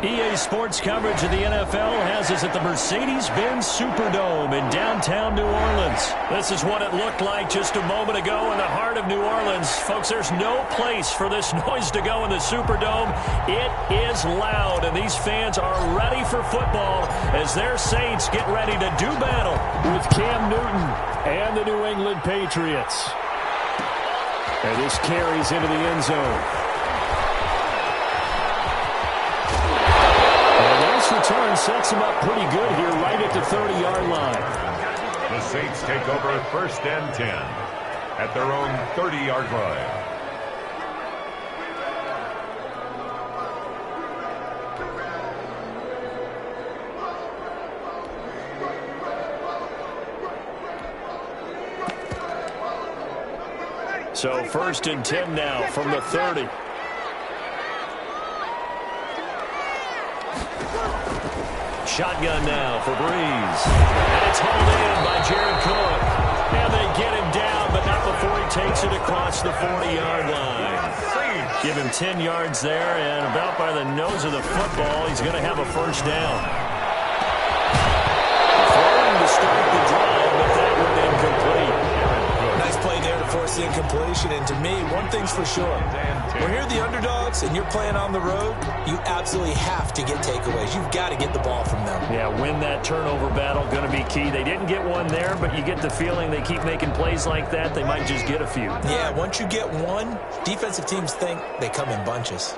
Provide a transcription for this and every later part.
EA Sports coverage of the NFL has us at the Mercedes-Benz Superdome in downtown New Orleans. This is what it looked like just a moment ago in the heart of New Orleans. Folks, there's no place for this noise to go in the Superdome. It is loud, and these fans are ready for football as their Saints get ready to do battle with Cam Newton and the New England Patriots. And this carries into the end zone. Return sets him up pretty good here right at the 30-yard line. The Saints take over 1st and 10 at their own 30-yard line. So 1st and 10 now from the 30. Shotgun now for Breeze. And it's hauled in by Jared Cook. And they get him down, but not before he takes it across the 40-yard line. Give him 10 yards there, and about by the nose of the football, he's going to have a 1st down. Throwing to start the drive, but that one incomplete. Nice play there to force the incompletion, and to me, one thing's for sure. When you're the underdogs and you're playing on the road, you absolutely have to get takeaways. You've got to get the ball from them. Yeah, win that turnover battle, going to be key. They didn't get one there, but you get the feeling they keep making plays like that, they might just get a few. Yeah, once you get one, defensive teams think they come in bunches.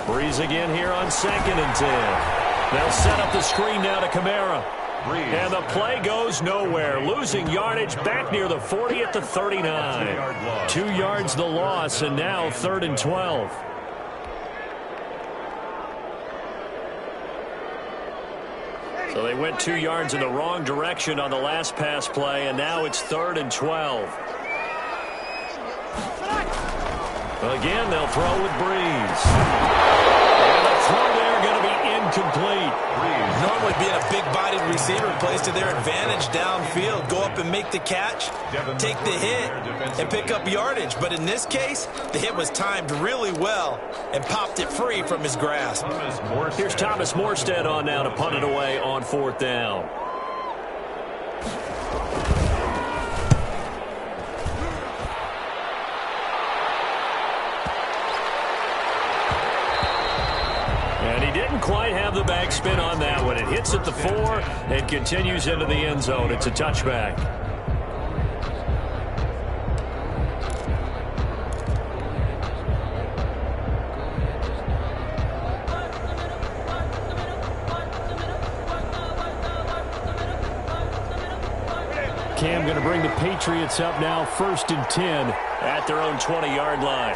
Breeze again here on 2nd and 10. They'll set up the screen now to Kamara. And the play goes nowhere. Losing yardage back near the 40 at the 39. 2 yards the loss, and now 3rd and 12. So they went 2 yards in the wrong direction on the last pass play, and now it's 3rd and 12. Again, they'll throw with Breeze. And the throw there going to be incomplete. Normally being a big-bodied receiver plays to their advantage downfield. Go up and make the catch, take the hit, and pick up yardage. But in this case, the hit was timed really well and popped it free from his grasp. Here's Thomas Morstead on now to punt it away on 4th down. Quite have the backspin on that one. It hits at the 4 and continues into the end zone. It's a touchback. Cam going to bring the Patriots up now 1st and 10 at their own 20-yard line.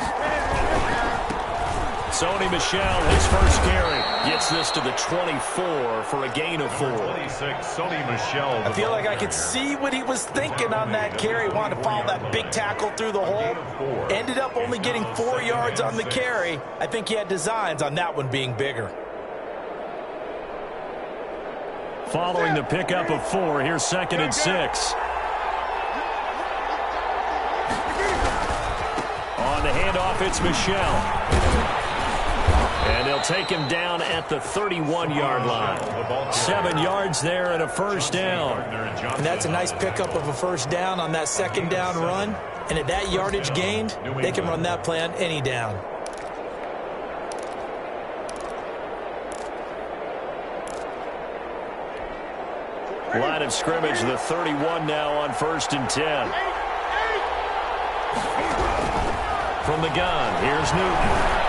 Sony Michel, his first carry, gets this to the 24 for a gain of 4. 26, Sony Michel. I feel like I could see what he was thinking on that carry. Wanted to follow that big tackle through the hole. Ended up only getting 4 yards on the carry. I think he had designs on that one being bigger. Following the pickup of 4, here's 2nd and 6. On the handoff, it's Michel. And they'll take him down at the 31-yard line. 7 yards there and a 1st down. And that's a nice pickup of a 1st down on that 2nd down run. And at that yardage gained, they can run that play on any down. Line of scrimmage, the 31 now on 1st and 10. From the gun, here's Newton.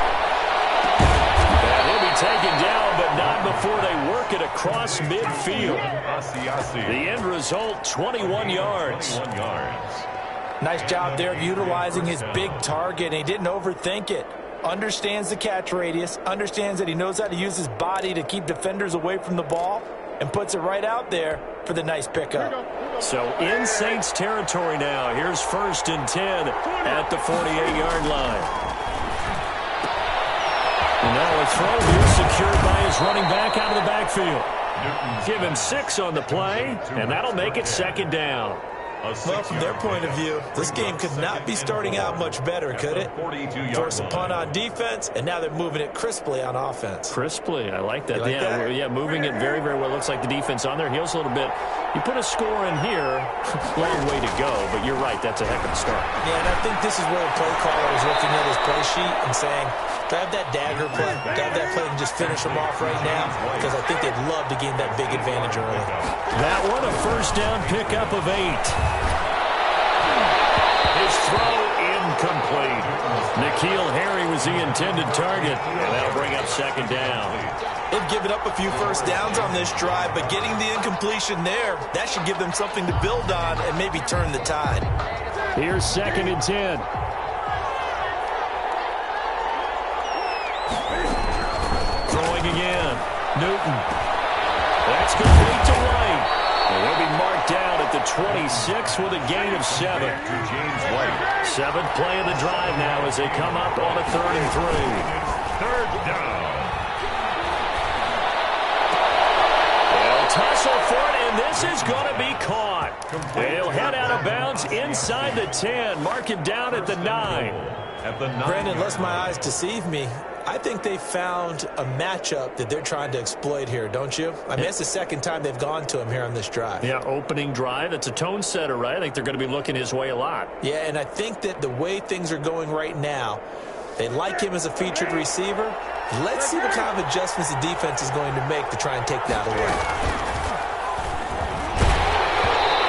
Taken down, but not before they work it across midfield. The end result, 21 yards. Nice job there of utilizing his big target. He didn't overthink it. Understands the catch radius, understands that he knows how to use his body to keep defenders away from the ball, and puts it right out there for the nice pickup. So in Saints territory now. Here's 1st and 10 at the 48-yard line. And now a throw here secured by his running back out of the backfield. Give him 6 on the play, and that'll make it 2nd down. Well, from their point of view, this game could not be starting out much better, could it? Force a punt on defense, and now they're moving it crisply on offense. Crisply, I like that. Like that? Yeah, moving it very, very well. Looks like the defense on their heels a little bit. You put a score in here, long way to go, but you're right, that's a heck of a start. Yeah, and I think this is where the play caller is looking at his play sheet and saying, grab that dagger play, grab that play and just finish them off right now, because I think they'd love to gain that big advantage early. That one, a first down pickup of 8. His throw incomplete. N'Keal Harry was the intended target, and that'll bring up second down. They've given up a few first downs on this drive, but getting the incompletion there, that should give them something to build on and maybe turn the tide. Here's 2nd and 10. Throwing again. Newton. That's complete to White. And he'll be marked down at the 26 with a gain of 7. James White. 7th play of the drive now as they come up on a 3rd and 3. Third down. They'll tussle for it, and this is going to be caught. They'll head out of bounds inside the 10. Mark him down at the 9. At the 9. Brandon, unless my eyes deceive me, I think they found a matchup that they're trying to exploit here, don't you? I mean, it's the second time they've gone to him here on this drive. Yeah, opening drive. It's a tone setter, right? I think they're going to be looking his way a lot. Yeah, and I think that the way things are going right now, they like him as a featured receiver. Let's see what kind of adjustments the defense is going to make to try and take that away.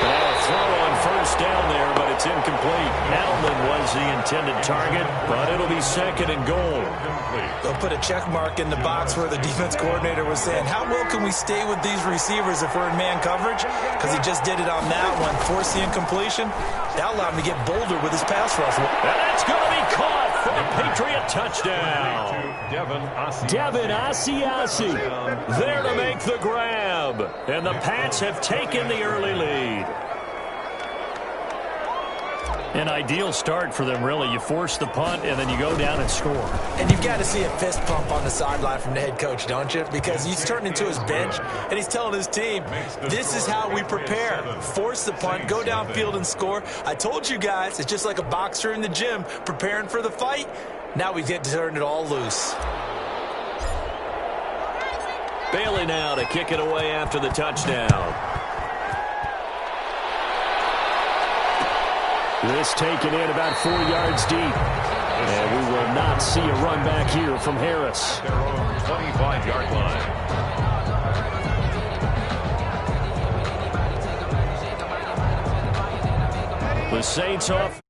Now a throw on first down there, but it's incomplete. Edelman was the intended target, but it'll be 2nd and goal. They'll put a check mark in the box where the defense coordinator was saying, how well can we stay with these receivers if we're in man coverage? Because he just did it on that one, forced the incompletion. That allowed him to get bolder with his pass rush. And that's going to be caught for a Patriot touchdown. Devin Asiasi there to make the grab. And the Pats have taken the early lead. An ideal start for them, really. You force the punt, and then you go down and score. And you've got to see a fist pump on the sideline from the head coach, don't you? Because he's turned into his bench, and he's telling his team, this is how we prepare. Force the punt, go downfield and score. I told you guys, it's just like a boxer in the gym preparing for the fight. Now we get to turn it all loose. Bailey now to kick it away after the touchdown. This taken in about 4 yards deep. And we will not see a run back here from Harris. Their own 25-yard line. The Saints off.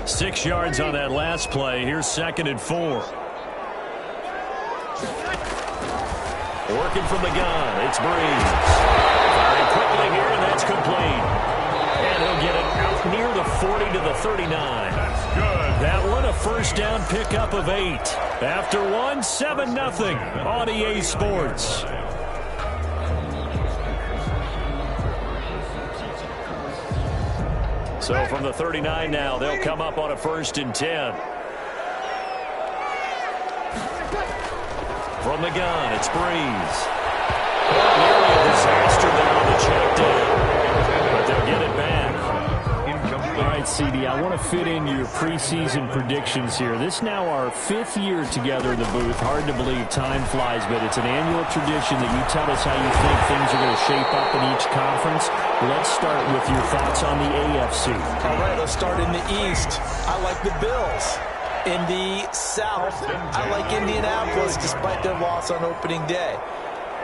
Six yards on that last play. Here's 2nd and 4. Working from the gun. It's Breeze. Firing quickly here, and that's complete. And he'll get it out near the 40 to the 39. That's good. That one, a first down pickup of 8. After one, 7-0 on EA Sports. So from the 39 now, they'll come up on a 1st and 10. From the gun, it's Breeze. Nearly a disaster there on the check down, but they'll get it back. All right, CD, I want to fit in your preseason predictions here. This is now our 5th year together in the booth. Hard to believe time flies, but it's an annual tradition that you tell us how you think things are going to shape up in each conference. Let's start with your thoughts on the AFC. All right, let's start in the East. I like the Bills. In the South, I like Indianapolis despite their loss on opening day.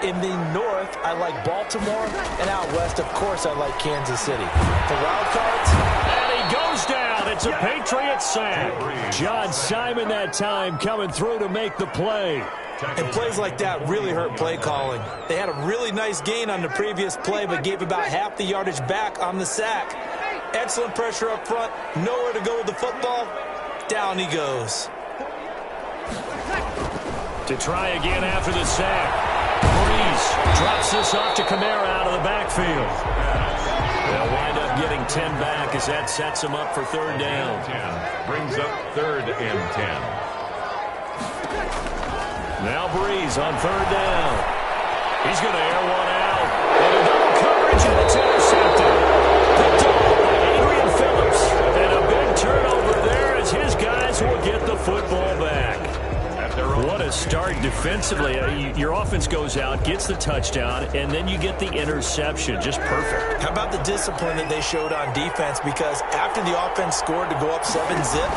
In the North, I like Baltimore. And out West, of course, I like Kansas City. The wild cards. And he goes down. It's a Patriot sack. John Simon that time coming through to make the play. And plays like that really hurt play calling. They had a really nice gain on the previous play, but gave about half the yardage back on the sack. Excellent pressure up front. Nowhere to go with the football. Down he goes. To try again after the sack. Breeze drops this off to Kamara out of the backfield. They'll wind up getting 10 back as that sets them up for third down. 10 brings up 3rd and 10. Now Breeze on third down. He's going to air one out. And a double coverage, and it's intercepted. Picked off by Adrian Phillips. And a big turnover there as his guys will get the football back. What a start defensively. Your offense goes out, gets the touchdown, and then you get the interception. Just perfect. How about the discipline that they showed on defense? Because after the offense scored to go up 7-zip,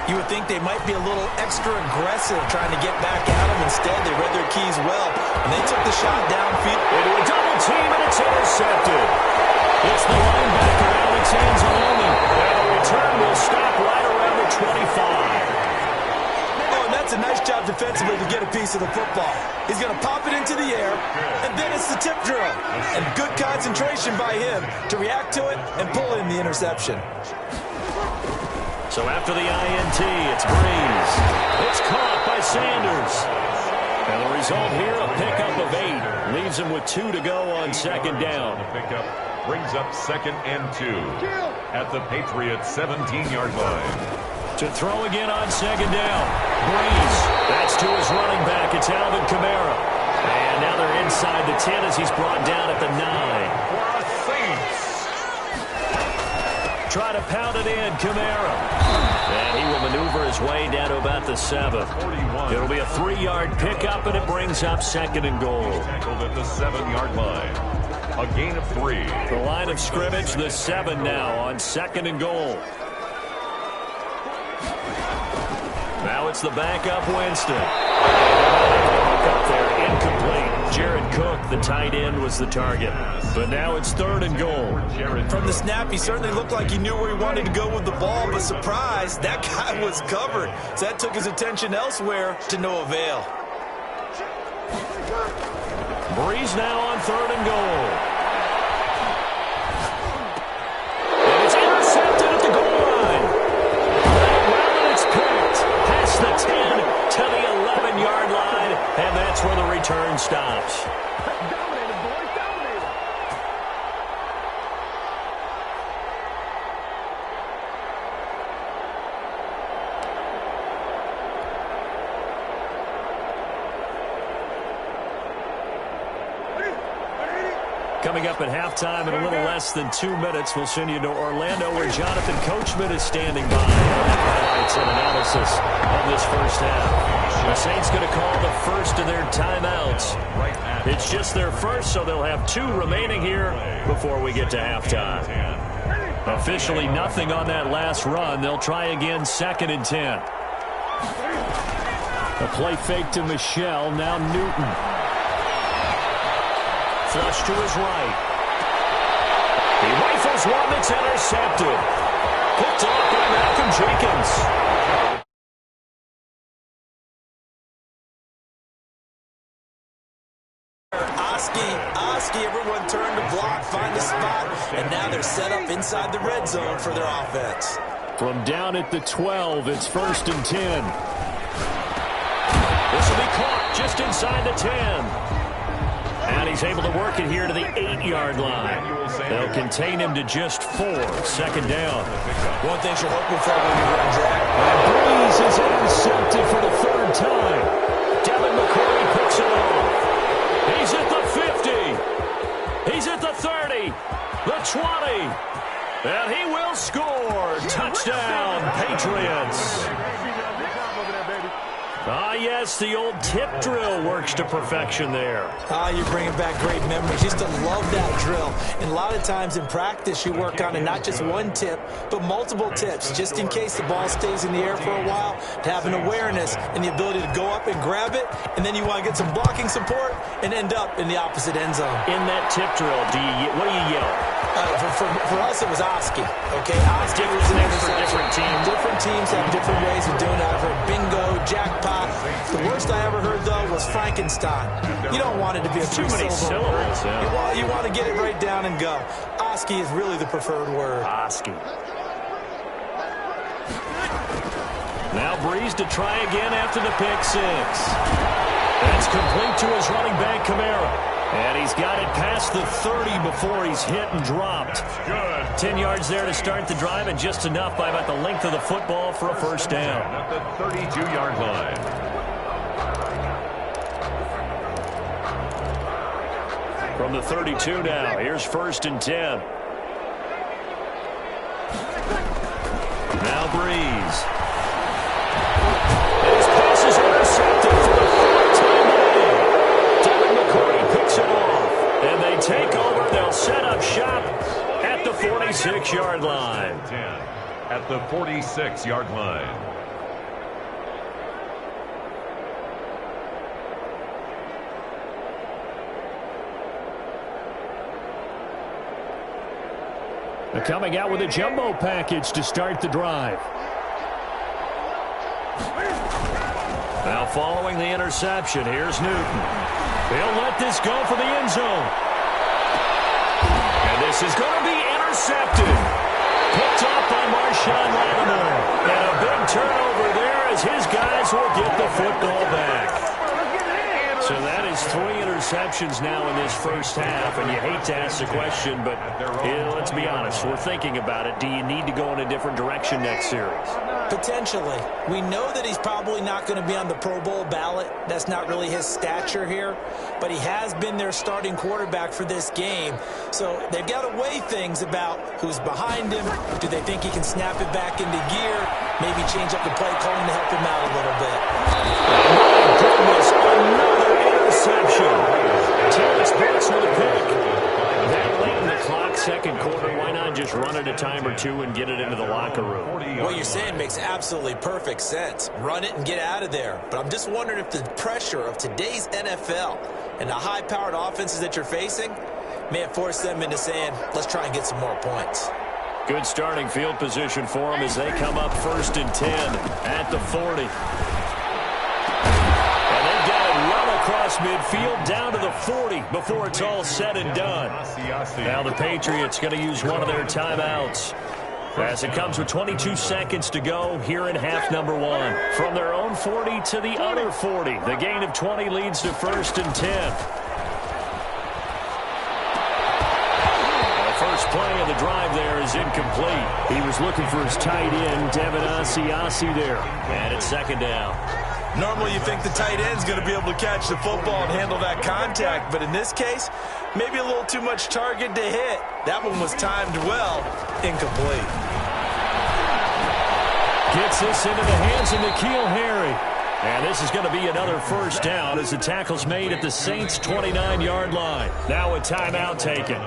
you would think they might be a little extra aggressive trying to get back at them. Instead, they read their keys well, and they took the shot downfield. Into a double team, and it's intercepted. It's the linebacker, Alex Anzalone. And the return will stop right around the 25. That's a nice job defensively to get a piece of the football. He's going to pop it into the air, and then it's the tip drill. And good concentration by him to react to it and pull in the interception. So after the INT, it's Breeze. It's caught by Sanders. And the result here, a pickup of 8. Leaves him with 2 to go on second down. The pickup brings up 2nd and 2 at the Patriots' 17-yard line. To throw again on second down. Breeze. That's to his running back. It's Alvin Kamara. And now they're inside the 10 as he's brought down at the 9. For a Saints. Try to pound it in, Kamara. And he will maneuver his way down to about the 7. 41. It'll be a 3-yard pickup, and it brings up 2nd and goal. Tackled at the 7-yard line. A gain of 3. The line of scrimmage, the 7 now on 2nd and goal. Now it's the backup Winston. Up there, incomplete. Jared Cook, the tight end, was the target. But now it's 3rd and goal. From the snap, he certainly looked like he knew where he wanted to go with the ball, but surprise, that guy was covered. So that took his attention elsewhere to no avail. Breeze now on 3rd and goal. The 10 to the 11-yard line, and that's where the return stops. Coming up at halftime in a little less than 2 minutes, we'll send you to Orlando where Jonathan Coachman is standing by. Highlights and analysis of this first half. The Saints going to call the first of their timeouts. It's just their first, so they'll have 2 remaining here before we get to halftime. Officially nothing on that last run. They'll try again 2nd and 10. A play fake to Michelle, now Newton. Flush to his right. He rifles one that's intercepted. Picked off by Malcolm Jenkins. Oski, everyone turned to block, find a spot, and now they're set up inside the red zone for their offense. From down at the 12, it's 1st and 10. This will be caught just inside the 10. And he's able to work it here to the 8-yard line. They'll contain him to just 4. 2nd down. One thing you're hoping for when you run drag. And Breeze is intercepted for the 3rd time. Devin McCourty picks it off. He's at the 50. He's at the 30. The 20. And he will score. Touchdown, Patriots. Ah, yes, the old tip drill works to perfection there. Ah, you're bringing back great memories. Used to love that drill. And a lot of times in practice, you work on it not just one tip, but multiple tips, just in case the ball stays in the air for a while, to have an awareness and the ability to go up and grab it, and then you want to get some blocking support and end up in the opposite end zone. In that tip drill, what do you yell? For us, it was Oski. Okay, Oski was an interception. Different teams. Different teams have different ways of doing it. I've heard bingo, jackpot. The worst I ever heard, though, was Frankenstein. You don't want it to be a too many syllables. Yeah. You want to get it right down and go. Oski is really the preferred word. Oski. Now Breeze to try again after the pick six. That's complete to his running back, Kamara. And he's got it past the 30 before he's hit and dropped. Good. 10 yards there to start the drive, and just enough by about the length of the football for a first down. At the 32-yard line. From the 32 now, here's 1st and 10. Now Breeze. And his pass is intercepted for the 4th time today. Devin McCourty picks it off. And they take over. They'll set up shop at the 46-yard line. 10 at the 46-yard line. They're coming out with a jumbo package to start the drive. Now following the interception, here's Newton. He'll let this go for the end zone. And this is going to be intercepted. Picked off by Marshawn Lattimore. And a big turnover there as his guys will get the football back. So that is 3 interceptions now in this first half, and you hate to ask the question, but let's be honest, we're thinking about it. Do you need to go in a different direction next series? Potentially. We know that he's probably not going to be on the Pro Bowl ballot. That's not really his stature here, but he has been their starting quarterback for this game. So they've got to weigh things about who's behind him. Do they think he can snap it back into gear? Maybe change up the play calling to help him out a little bit. My goodness, another interception. Terrence Brooks with a pick. That late in the clock, second quarter, why not just run it a time or two and get it into the locker room? What you're saying makes absolutely perfect sense. Run it and get out of there. But I'm just wondering if the pressure of today's NFL and the high-powered offenses that you're facing may have forced them into saying, let's try and get some more points. Good starting field position for them as they come up 1st and 10 at the 40. And they've got it well across midfield down to the 40 before it's all said and done. Now the Patriots going to use one of their timeouts as it comes with 22 seconds to go here in half number 1. From their own 40 to the other 40. The gain of 20 leads to 1st and 10. First play of the drive there is incomplete. He was looking for his tight end, Devin Asiasi there. And it's 2nd down. Normally you think the tight end's going to be able to catch the football and handle that contact, but in this case, maybe a little too much target to hit. That one was timed well, incomplete. Gets this into the hands of N'Keal Harry. And this is going to be another first down as the tackle's made at the Saints' 29-yard line. Now a timeout taken.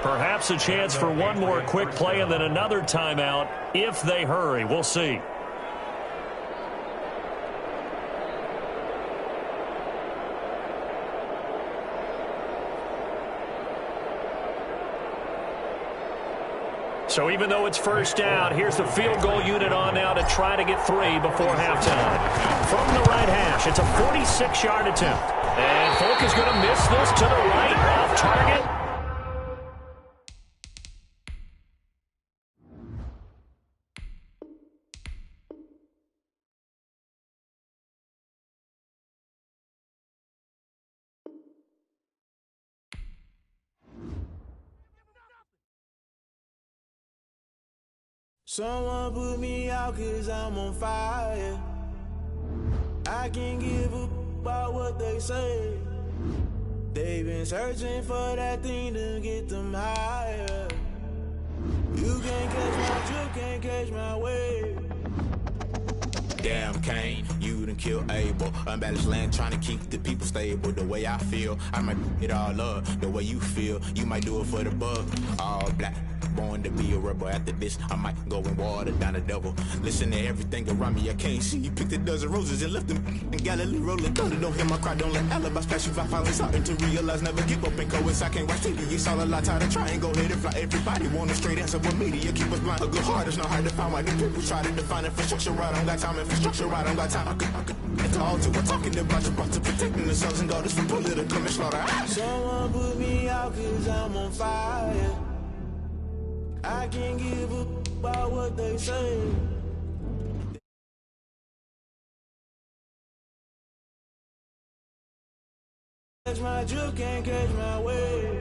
Perhaps a chance for one more quick play and then another timeout if they hurry. We'll see. So even though it's first down, here's the field goal unit on now to try to get 3 before halftime. From the right hash, it's a 46-yard attempt. And Folk is going to miss this to the right, off target. Someone put me out 'cause I'm on fire. I can't give a about what they say. They've been searching for that thing to get them higher. You can't catch my drift, can't catch my wave. Damn Kane, you done killed Abel. Unbalanced land trying to keep the people stable. The way I feel, I might it all up. The way you feel, you might do it for the bug. All black, born to be a rebel. After this, I might go and water down the devil. Listen to everything around me, I can't see. You picked a dozen roses and left them in Galilee rolling thunder. Don't hear my cry, don't let alibi splash you. I finally starting to realize, never give up and coincide. I can't watch TV, it's all a lot. Tired of trying, go ahead and fly. Everybody want a straight answer, but media keep us blind. A good heart is not hard to find. Why the people try to define infrastructure right? I don't got time, infrastructure right, I don't got time. I could all to we're talking about you, about to protecting the sons and daughters from political and slaughter. Someone put me out 'cause I'm on fire. I can't give a about what they say. Catch my drift, can't catch my wave.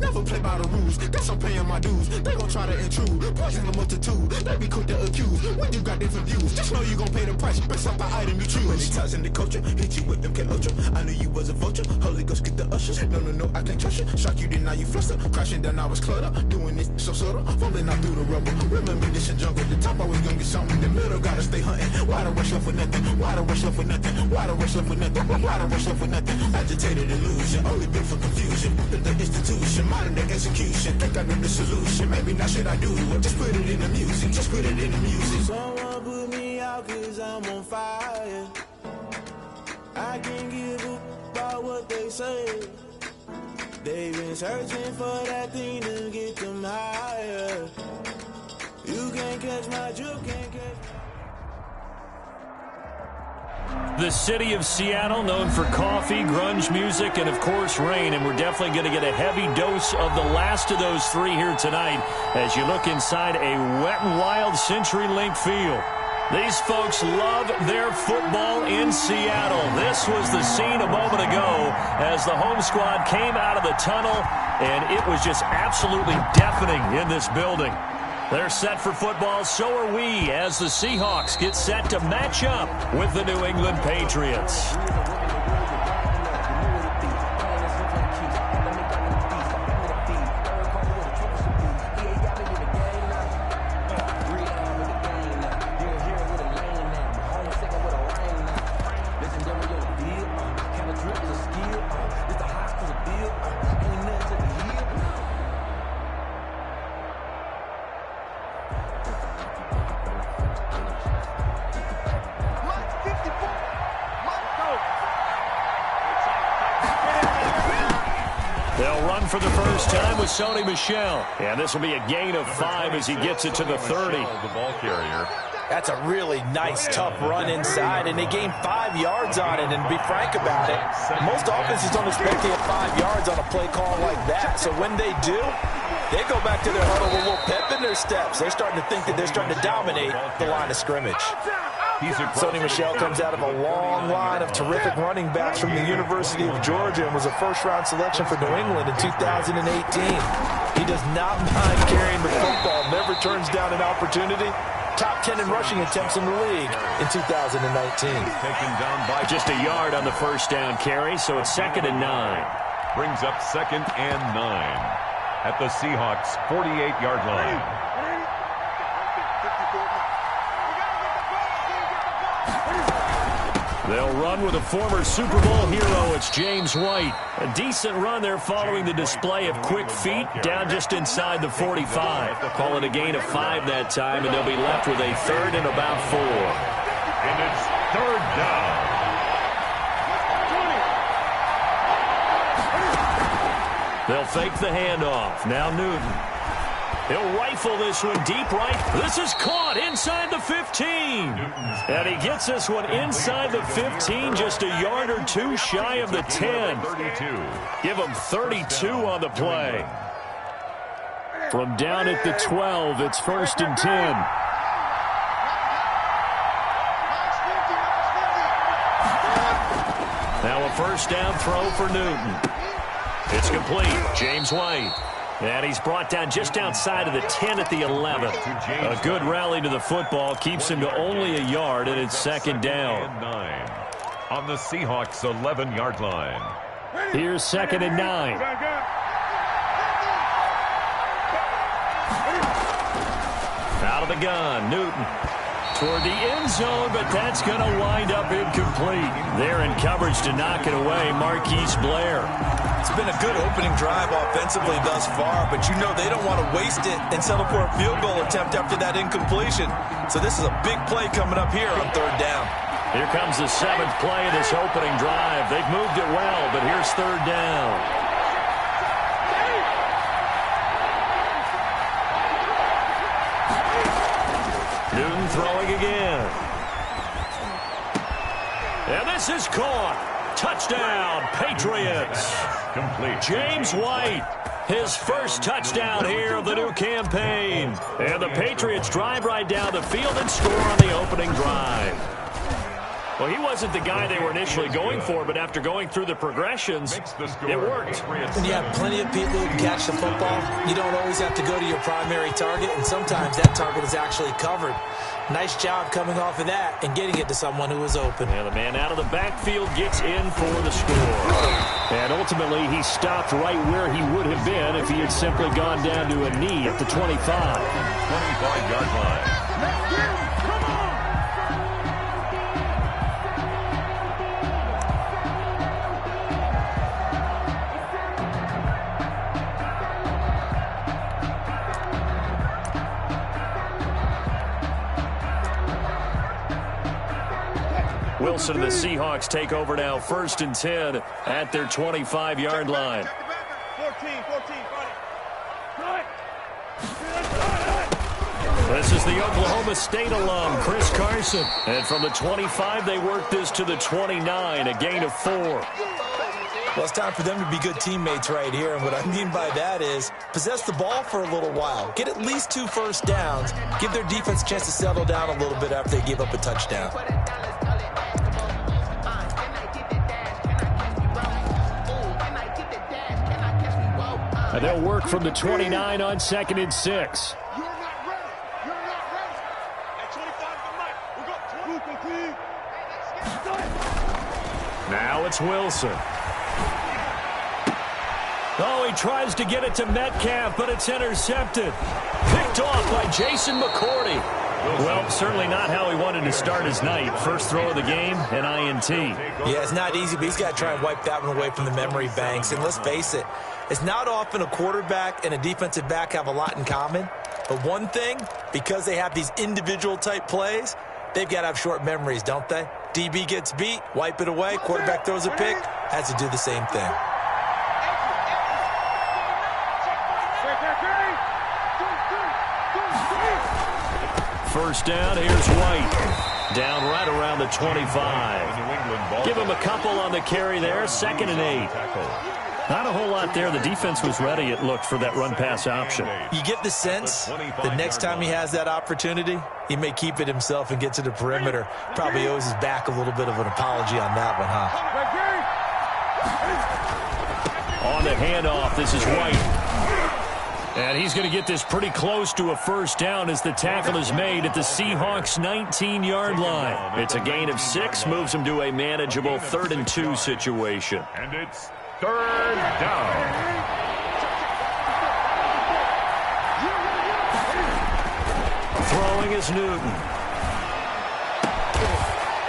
Never play by the rules, guess I'm paying my dues. They gon' try to intrude, poison the multitude. They be quick to accuse, when you got different views. Just know you gon' pay the price, based off the item you choose. Many times in the culture, hit you with MK Ultra. I knew you was a vulture, Holy Ghost get the ushers. No, I can't trust you. Shock you, then now you fluster. Crashing down, I was clutter. Doing this so subtle, falling out through the rubble. Remember this a jungle, the top always gonna get something. The middle gotta stay hunting. Why the rush left for nothing? Why the rush left for nothing? Why the rush left for nothing? Why the rush left for nothing? Agitated illusion, only built for confusion. The institution, modern day execution. Think I know the solution. Maybe not should I do it? Just put it in the music. Just put it in the music. Someone put me out 'cause I'm on fire. I can't give a about what they say. They've been searching for that thing to get them higher. You can't catch my drift, can't catch my... The city of Seattle, known for coffee, grunge music, and, of course, rain. And we're definitely going to get a heavy dose of the last of those three here tonight as you look inside a Wet n Wild CenturyLink field. These folks love their football in Seattle. This was the scene a moment ago as the home squad came out of the tunnel, and it was just absolutely deafening in this building. They're set for football, so are we, as the Seahawks get set to match up with the New England Patriots. They'll run for the first time with Sony Michel. And this will be a gain of 5 as he gets it to the 30. The ball carrier. That's a really nice, tough run inside, and they gained 5 yards on it. And to be frank about it, most offenses don't expect to get 5 yards on a play call like that. So when they do, they go back to their huddle with a little pep in their steps. They're starting to think that they're starting to dominate the line of scrimmage. Sony Michel comes out of a long line of terrific running backs from the University of Georgia and was a first-round selection for New England in 2018. He does not mind carrying the football, never turns down an opportunity. Top 10 in rushing attempts in the league in 2019. Taken down by Just a yard on the first down carry, so it's 2nd and 9. brings up 2nd and 9 at the Seahawks 48-yard line. They'll run with a former Super Bowl hero. It's James White. A decent run there following the display of quick feet down just inside the 45. Call it a gain of 5 that time, and they'll be left with a 3rd and about 4. And it's 3rd down. They'll fake the handoff. Now Newton. He'll rifle this one deep right. This is caught inside the 15. And he gets this one inside the 15, just a yard or two shy of the 10. 32. Give him 32 on the play. From down at the 12, it's 1st and 10. Now a first down throw for Newton. It's complete. James White. And he's brought down just outside of the 10 at the 11. A good rally to the football keeps him to only a yard, and it's 2nd down. And 9 on the Seahawks 11-yard line. Here's 2nd and 9. Out of the gun, Newton. Toward the end zone, but that's going to wind up incomplete. There in coverage to knock it away, Marquise Blair. It's been a good opening drive offensively thus far, but you know they don't want to waste it and settle for a field goal attempt after that incompletion. So this is a big play coming up here on 3rd down. Here comes the 7th play of this opening drive. They've moved it well, but here's 3rd down. Newton throwing again. And this is caught. Touchdown, Patriots. Complete. James White. His first touchdown here of the new campaign. And the Patriots drive right down the field and score on the opening drive. Well, he wasn't the guy they were initially going for, but after going through the progressions, it worked. When you have plenty of people who can catch the football, you don't always have to go to your primary target, and sometimes that target is actually covered. Nice job coming off of that and getting it to someone who was open. And the man out of the backfield gets in for the score. And ultimately, he stopped right where he would have been if he had simply gone down to a knee at the 25. 25-yard line. Wilson and the Seahawks take over now, 1st and 10 at their 25-yard line. 14, This is the Oklahoma State alum, Chris Carson. And from the 25, they work this to the 29, a gain of 4. Well, it's time for them to be good teammates right here, and what I mean by that is possess the ball for a little while, get at least 2 first downs, give their defense a chance to settle down a little bit after they give up a touchdown. And they'll work from the 29 on 2nd and 6. You're not ready. You're not ready. At 25 the mic. We got 20 complete. Now it's Wilson. Oh, he tries to get it to Metcalf, but it's intercepted. Picked off by Jason McCourty. Well, certainly not how he wanted to start his night. First throw of the game, an INT. Yeah, it's not easy, but he's got to try and wipe that one away from the memory banks. And let's face it, it's not often a quarterback and a defensive back have a lot in common. But one thing, because they have these individual type plays, they've got to have short memories, don't they? DB gets beat, wipe it away, quarterback throws a pick, has to do the same thing. First down, here's White. Down right around the 25. Give him a couple on the carry there, 2nd and 8. Not a whole lot there. The defense was ready, it looked, for that run-pass option. You get the sense the next time he has that opportunity, he may keep it himself and get to the perimeter. Probably owes his back a little bit of an apology on that one, huh? On the handoff, this is White. And he's going to get this pretty close to a first down as the tackle is made at the Seahawks' 19-yard line. It's a gain of 6, moves him to a manageable 3rd and 2 situation. And it's 3rd down. Throwing is Newton.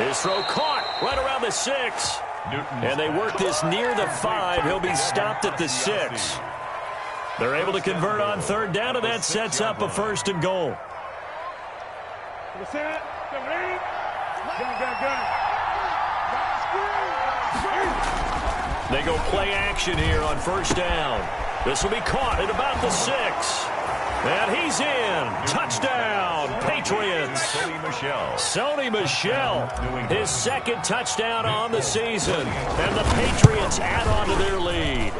His throw caught right around the 6. And they work this near the 5. He'll be stopped at the 6. They're able to convert on 3rd down, and that sets up a 1st and goal. They go play action here on 1st down. This will be caught at about the 6. And he's in. Touchdown, Patriots. Sony Michel, his 2nd touchdown on the season. And the Patriots add on to their lead.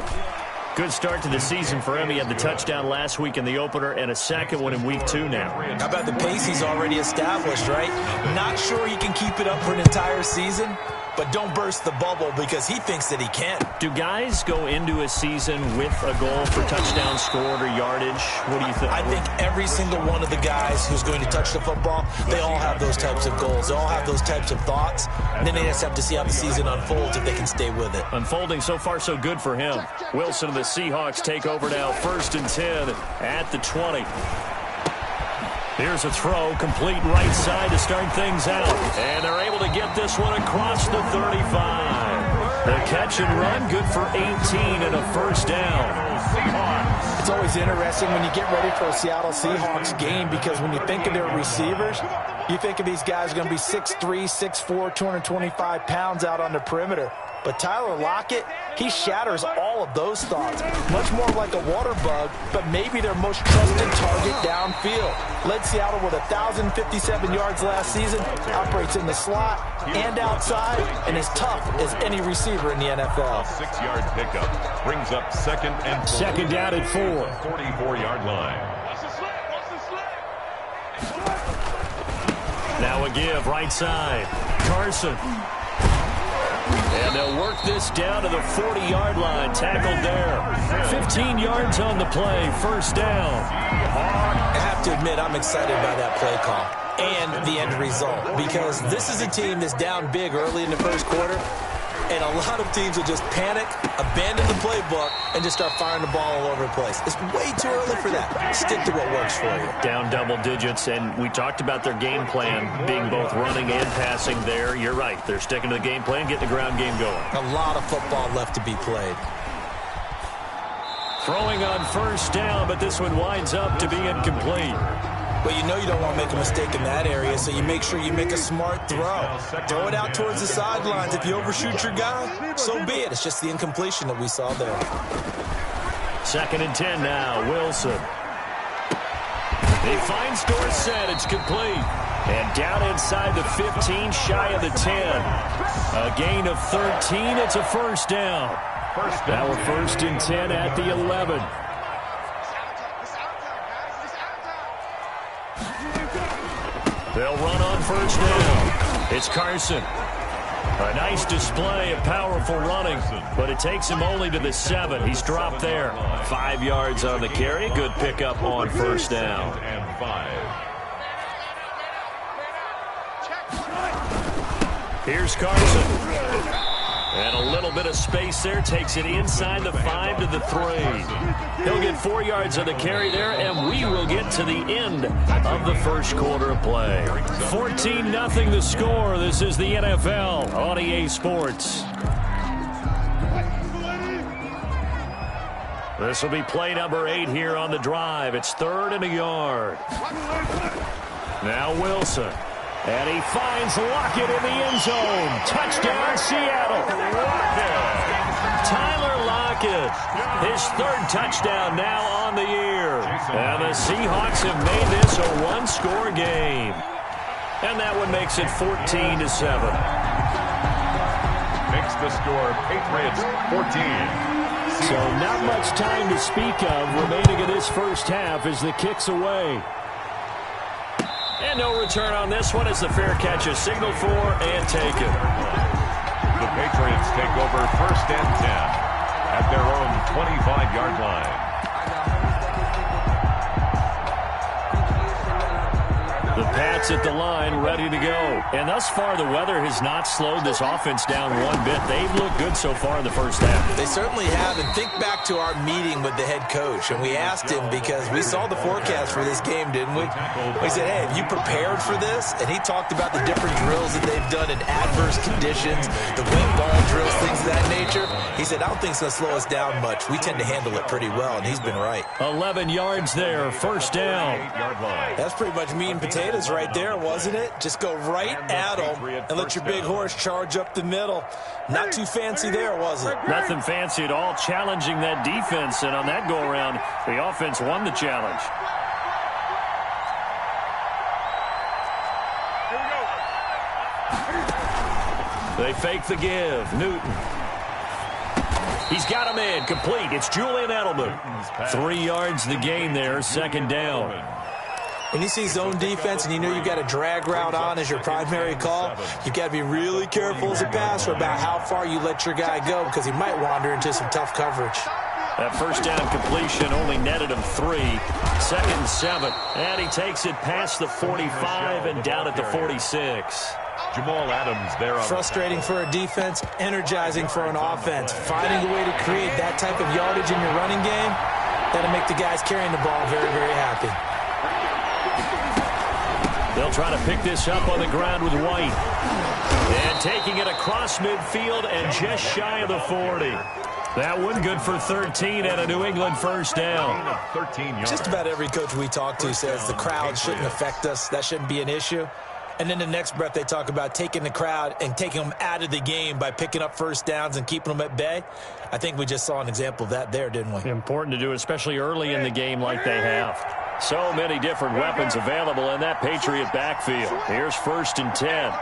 Good start to the season for him. He had the touchdown last week in the opener and a 2nd one in week 2 now. How about the pace he's already established, right? Not sure he can keep it up for an entire season, but don't burst the bubble because he thinks that he can. Do guys go into a season with a goal for touchdown scored or yardage? What do you think? I think every single one of the guys who's going to touch the football, they all have those types of goals. They all have those types of thoughts. And then they just have to see how the season unfolds if they can stay with it. Unfolding so far so good for him. Wilson and the Seahawks take over now, 1st and 10 at the 20. Here's a throw, complete right side to start things out. And they're able to get this one across the 35. The catch and run, good for 18 and a 1st down. It's always interesting when you get ready for a Seattle Seahawks game because when you think of their receivers, you think of these guys going to be 6'3", 6'4", 225 pounds out on the perimeter. But Tyler Lockett, He shatters all of those thoughts, much more like a water bug, but maybe their most trusted target downfield. Led Seattle with 1,057 yards last season, operates in the slot and outside, and is tough as any receiver in the NFL. 6-yard pickup brings up second and 4. Second down at 4. 44-yard line. Now a give, right side. Carson. And they'll work this down to the 40-yard line. Tackled there. 15 yards on the play. First down. I have to admit, I'm excited by that play call and the end result, because this is a team that's down big early in the first quarter, and a lot of teams will just panic, abandon the playbook, and just start firing the ball all over the place. It's way too early for that. Stick to what works for you. Down double digits, and we talked about their game plan being both running and passing there. You're right. They're sticking to the game plan, getting the ground game going. A lot of football left to be played. Throwing on first down, but this one winds up to be incomplete. Well, you know you don't want to make a mistake in that area, so you make sure you make a smart throw. Throw it out towards the sidelines. If you overshoot your guy, so be it. It's just the incompletion that we saw there. Second and 10 now. Wilson. He finds Dorsett. It's complete. And down inside the 15, shy of the 10. A gain of 13. It's a first down. Now a first and 10 at the 11. They'll run on first down. It's Carson. A nice display of powerful running, but it takes him only to the 7. He's dropped there. 5 yards on the carry. Good pickup on first down. And 5. Here's Carson. And a little bit of space there. Takes it inside the 5 to the 3. He'll get 4 yards on the carry there, and we will get to the end of the first quarter of play. 14-0 the score. This is the NFL on EA Sports. This will be play number 8 here on the drive. It's 3rd and a yard. Now Wilson. And he finds Lockett in the end zone. Touchdown, Seattle. Tyler Lockett, his 3rd touchdown now on the year. And the Seahawks have made this a one-score game. And that one makes it 14-7. Makes the score Patriots 14. So not much time to speak of remaining in this first half as the kick's away. And no return on this one as the fair catch is signaled for and taken. The Patriots take over first and 10 at their own 25-yard line. The Pats at the line, ready to go. And thus far, the weather has not slowed this offense down one bit. They've looked good so far in the first half. They certainly have. And think back to our meeting with the head coach. And we asked him, because we saw the forecast for this game, didn't we? We said, hey, have you prepared for this? And he talked about the different drills that they've done in adverse conditions, the wing ball drills, things of that nature. He said, I don't think it's going to slow us down much. We tend to handle it pretty well, and he's been right. 11 yards there, first down. That's pretty much meat and potatoes right there, wasn't it? Just go right at them and let your big horse charge up the middle. Not too fancy there, was it? Nothing fancy at all, challenging that defense. And on that go-around, the offense won the challenge. They fake the give. Newton. He's got him in. Complete. It's Julian Edelman. 3 yards the gain there. Second down. When you see zone defense and you know you've got a drag route on as your primary call, you've got to be really careful as a passer about how far you let your guy go, because he might wander into some tough coverage. That first down completion only netted him 3. Second and 7. And he takes it past the 45 and down at the 46. Jamal Adams there. Frustrating for a defense, energizing for an offense. Finding a way to create that type of yardage in your running game, that'll make the guys carrying the ball very, very happy. They'll try to pick this up on the ground with White. And taking it across midfield and just shy of the 40. That one good for 13 and a New England first down. 13 yards. Just about every coach we talk to says the crowd shouldn't affect us. That shouldn't be an issue. And then the next breath they talk about taking the crowd and taking them out of the game by picking up first downs and keeping them at bay. I think we just saw an example of that there, didn't we? Important to do, especially early in the game like they have. So many different weapons available in that Patriot backfield. Here's 1st and 10.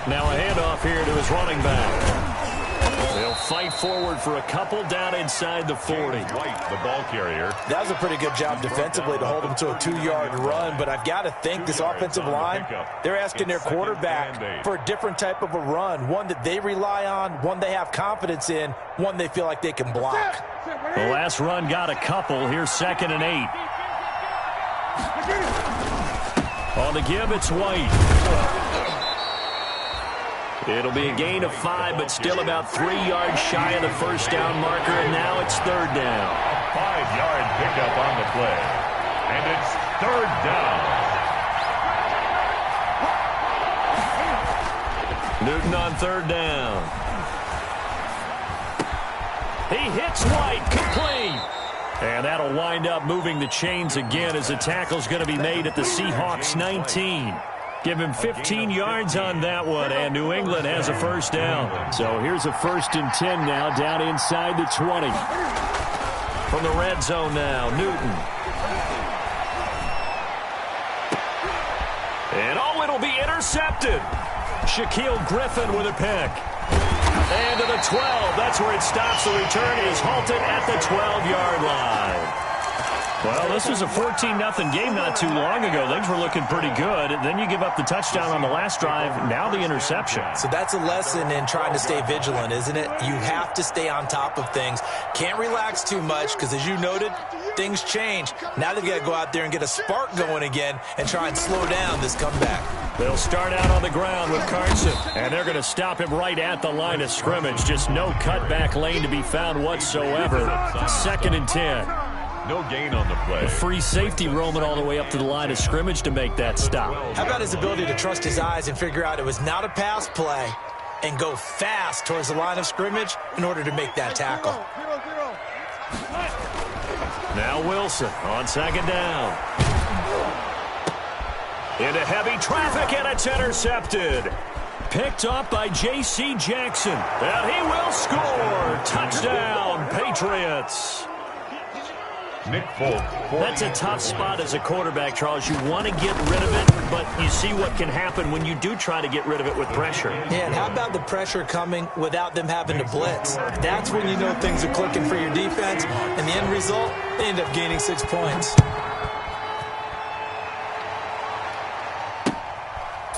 Now a handoff here to his running back. They'll fight forward for a couple down inside the 40. White, the ball carrier. That was a pretty good job defensively to hold them to a 2-yard run, but I've got to think this offensive line, they're asking their quarterback for a different type of a run, one that they rely on, one they have confidence in, one they feel like they can block. The last run got a couple. Here's 2nd and 8. On the give, it's White. It'll be a gain of 5, but still about 3 yards shy of the first down marker, and now it's 3rd down. 5-yard pickup on the play. And it's 3rd down. Newton on 3rd down. He hits White, complete. And that'll wind up moving the chains again as the tackle's going to be made at the Seahawks 19. Give him 15 yards on that one, and New England has a first down. So here's a 1st and 10 now, down inside the 20. From the red zone now, Newton. And it'll be intercepted. Shaquille Griffin with a pick. And to the 12. That's where it stops. The return is halted at the 12-yard line. Well, this was a 14-0 game not too long ago. Things were looking pretty good. Then you give up the touchdown on the last drive. Now the interception. So that's a lesson in trying to stay vigilant, isn't it? You have to stay on top of things. Can't relax too much because, as you noted, things change. Now they've got to go out there and get a spark going again and try and slow down this comeback. They'll start out on the ground with Carson, and they're going to stop him right at the line of scrimmage. Just no cutback lane to be found whatsoever. 2nd and 10. No gain on the play. A free safety roaming all the way up to the line of scrimmage to make that stop. How about his ability to trust his eyes and figure out it was not a pass play and go fast towards the line of scrimmage in order to make that tackle. Now Wilson on 2nd down. Into heavy traffic, and it's intercepted. Picked up by J.C. Jackson. And he will score. Touchdown, Patriots. Nick Folk. That's a tough spot as a quarterback, Charles. You want to get rid of it, but you see what can happen when you do try to get rid of it with pressure. Yeah, and how about the pressure coming without them having to blitz? That's when you know things are clicking for your defense, and the end result, they end up gaining 6 points.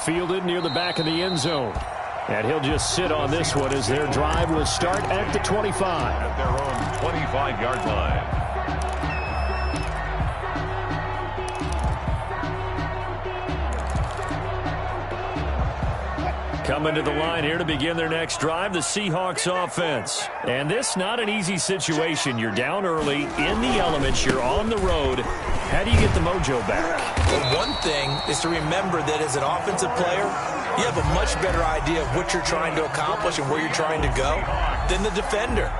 Fielded near the back of the end zone. And he'll just sit on this one as their drive will start at the 25. At their own 25-yard line. Coming to the line here to begin their next drive, the Seahawks offense. And this not an easy situation. You're down early, in the elements, you're on the road. How do you get the mojo back? Well, one thing is to remember that as an offensive player, you have a much better idea of what you're trying to accomplish and where you're trying to go than the defender.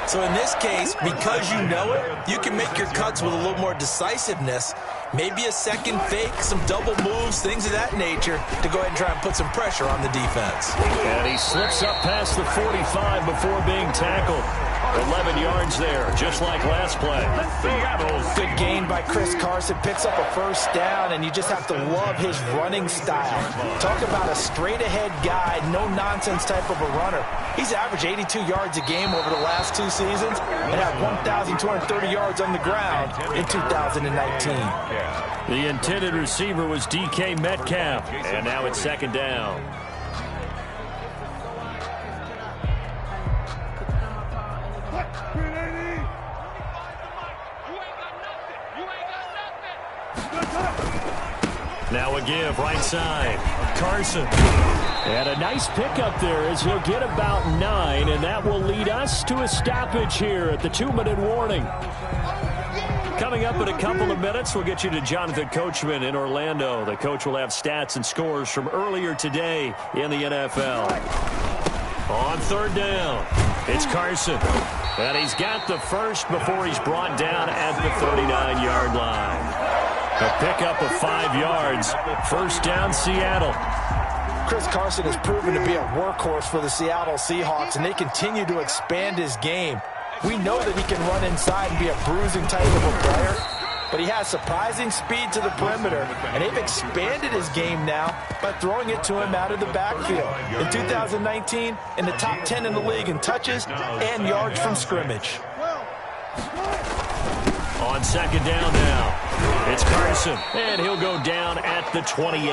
So in this case, because you know it, you can make your cuts with a little more decisiveness. Maybe a second fake, some double moves, things of that nature to go ahead and try and put some pressure on the defense. And he slips up past the 45 before being tackled. 11 yards there, just like last play. Good gain by Chris Carson. Picks up a first down, and you just have to love his running style. Talk about a straight-ahead guy, no-nonsense type of a runner. He's averaged 82 yards a game over the last 2 seasons and had 1,230 yards on the ground in 2019. The intended receiver was DK Metcalf, and now it's 2nd down. Now a give, right side. Carson. And a nice pickup there as he'll get about 9, and that will lead us to a stoppage here at the 2-minute warning. Coming up in a couple of minutes, we'll get you to Jonathan Coachman in Orlando. The coach will have stats and scores from earlier today in the NFL. On 3rd down, it's Carson. And he's got the first before he's brought down at the 39-yard line. A pickup of 5 yards. First down, Seattle. Chris Carson has proven to be a workhorse for the Seattle Seahawks, and they continue to expand his game. We know that he can run inside and be a bruising type of a player, but he has surprising speed to the perimeter, and they've expanded his game now by throwing it to him out of the backfield. In 2019, in the top 10 in the league in touches and yards from scrimmage. On second down now, it's Carson, and he'll go down at the 28.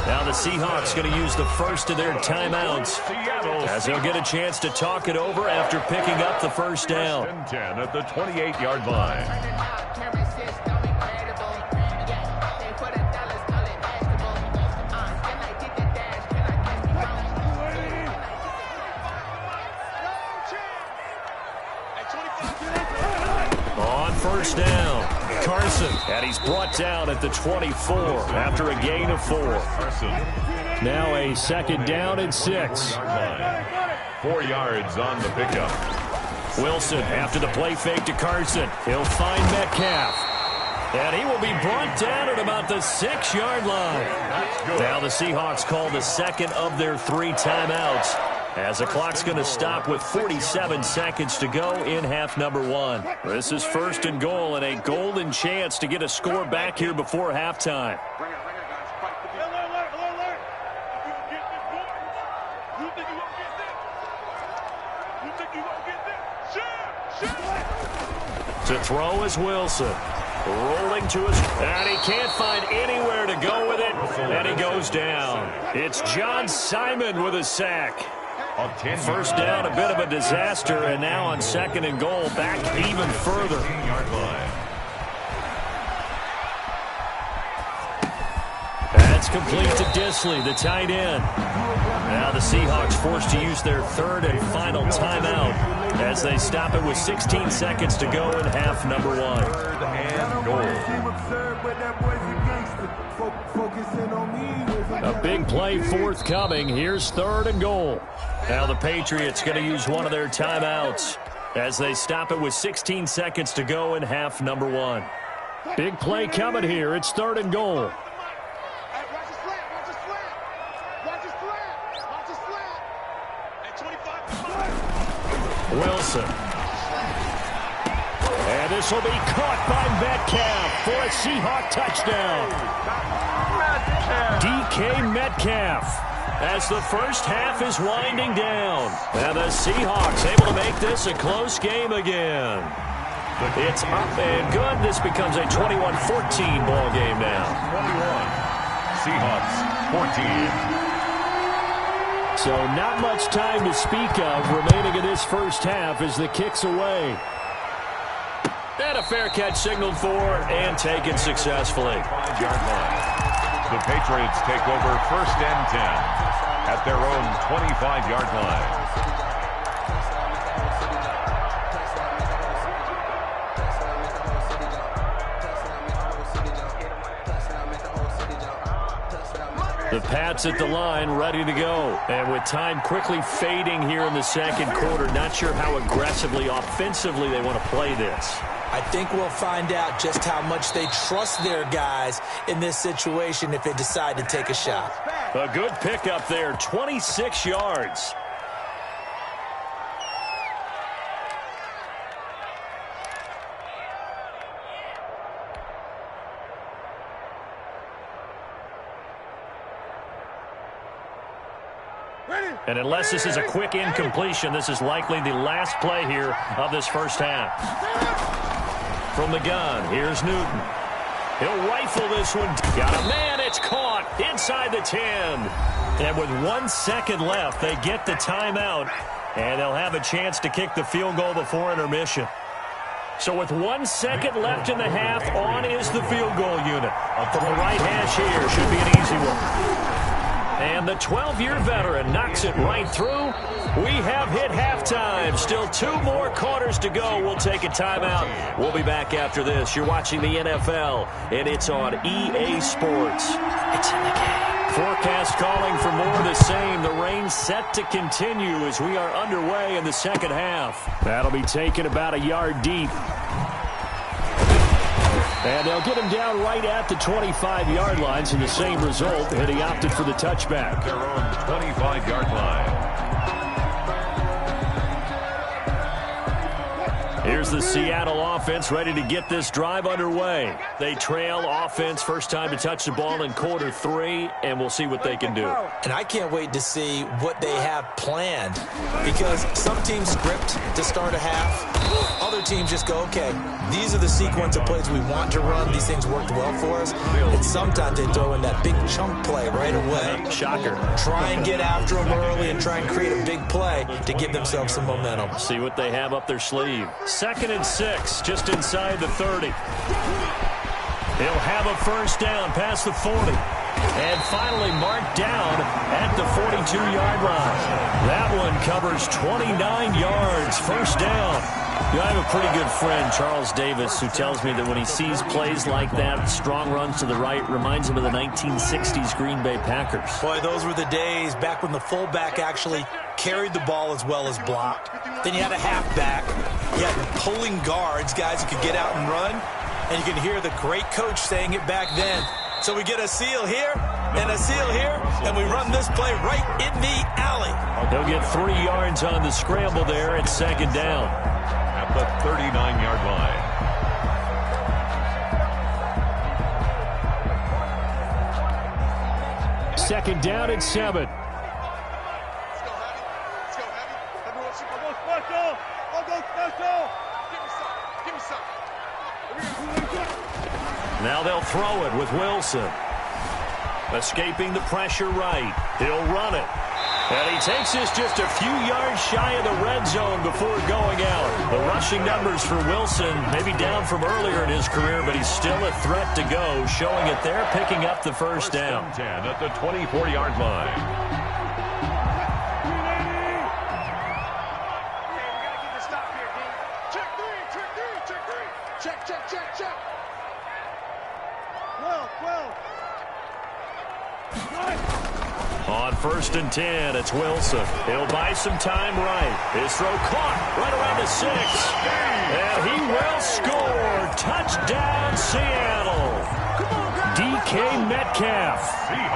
Now the Seahawks going to use the first of their timeouts as they'll get a chance to talk it over after picking up the first down. 10 at the 28-yard line. On first down, Carson, and he's brought down at the 24 after a gain of 4. Now a second down and 6. 4 yards on the pickup. Wilson after the play fake to Carson. He'll find Metcalf. And he will be brought down at about the 6-yard line. Now the Seahawks call the second of their 3 timeouts, as the clock's going to stop with 47 seconds to go in half number 1. This is first and goal, and a golden chance to get a score back here before halftime. To throw is Wilson. Rolling to his, and he can't find anywhere to go with it, and he goes down. It's John Simon with a sack. First down, a bit of a disaster, and now on second and goal, back even further. That's complete to Disley, the tight end. Now the Seahawks forced to use their third and final timeout as they stop it with 16 seconds to go in half number 1. Third and goal. A big play forthcoming. Here's third and goal. Now the Patriots going to use one of their timeouts as they stop it with 16 seconds to go in half number 1. Big play coming here. It's third and goal. Wilson. And this will be caught by Metcalf for a Seahawk touchdown. DK Metcalf as the first half is winding down. And the Seahawks able to make this a close game again. It's up and good. This becomes a 21-14 ball game now. 21. Seahawks 14. So not much time to speak of remaining in this first half as the kick's away. And a fair catch signaled for and taken successfully. 5-yard line. The Patriots take over first and 10 at their own 25-yard line. The Pats at the line, ready to go. And with time quickly fading here in the second quarter, not sure how aggressively, offensively they want to play this. I think we'll find out just how much they trust their guys in this situation if they decide to take a shot. A good pickup there, 26 yards. And unless this is a quick incompletion, this is likely the last play here of this first half. From the gun, here's Newton. He'll rifle this one. Got a man, it's caught inside the 10. And with 1 second left, they get the timeout, and they'll have a chance to kick the field goal before intermission. So with 1 second left in the half, on is the field goal unit. From the right hash here, should be an easy one. And the 12-year veteran knocks it right through. We have hit halftime. Still 2 more quarters to go. We'll take a timeout. We'll be back after this. You're watching the NFL, and it's on EA Sports. It's in the game. Forecast calling for more of the same. The rain set to continue as we are underway in the second half. That'll be taken about a yard deep. And they'll get him down right at the 25-yard line, so the same result, and he opted for the touchback. Their own 25-yard line. Here's the Seattle offense ready to get this drive underway. They trail offense first time to touch the ball in quarter 3, and we'll see what they can do. And I can't wait to see what they have planned, because some teams script to start a half. Other teams just go, okay, these are the sequence of plays we want to run. These things worked well for us. And sometimes they throw in that big chunk play right away. Shocker. Try and get after them early and try and create a big play to give themselves some momentum. See what they have up their sleeve. 2nd and 6, just inside the 30. He'll have a first down past the 40. And finally marked down at the 42-yard line. That one covers 29 yards, first down. I have a pretty good friend, Charles Davis, who tells me that when he sees plays like that, strong runs to the right, reminds him of the 1960s Green Bay Packers. Boy, those were the days back when the fullback actually carried the ball as well as blocked. Then you had a halfback. You had pulling guards, guys who could get out and run. And you can hear the great coach saying it back then. So we get a seal here and a seal here, and we run this play right in the alley. They'll get 3 yards on the scramble there at 2nd down. At the 39-yard line. 2nd down at 7. Let's go, Heavy. Let's go, Heavy. Everyone, I'll go special. I'll go special. Give me some. Give me some. Now they'll throw it with Wilson. Escaping the pressure right. He'll run it. And he takes this just a few yards shy of the red zone before going out. The rushing numbers for Wilson maybe down from earlier in his career, but he's still a threat to go, showing it there, picking up the first down. 10 at the 24-yard line. On 1st and 10, it's Wilson. He'll buy some time right. His throw caught right around the 6. And he will score. Touchdown, Seattle. DK Metcalf.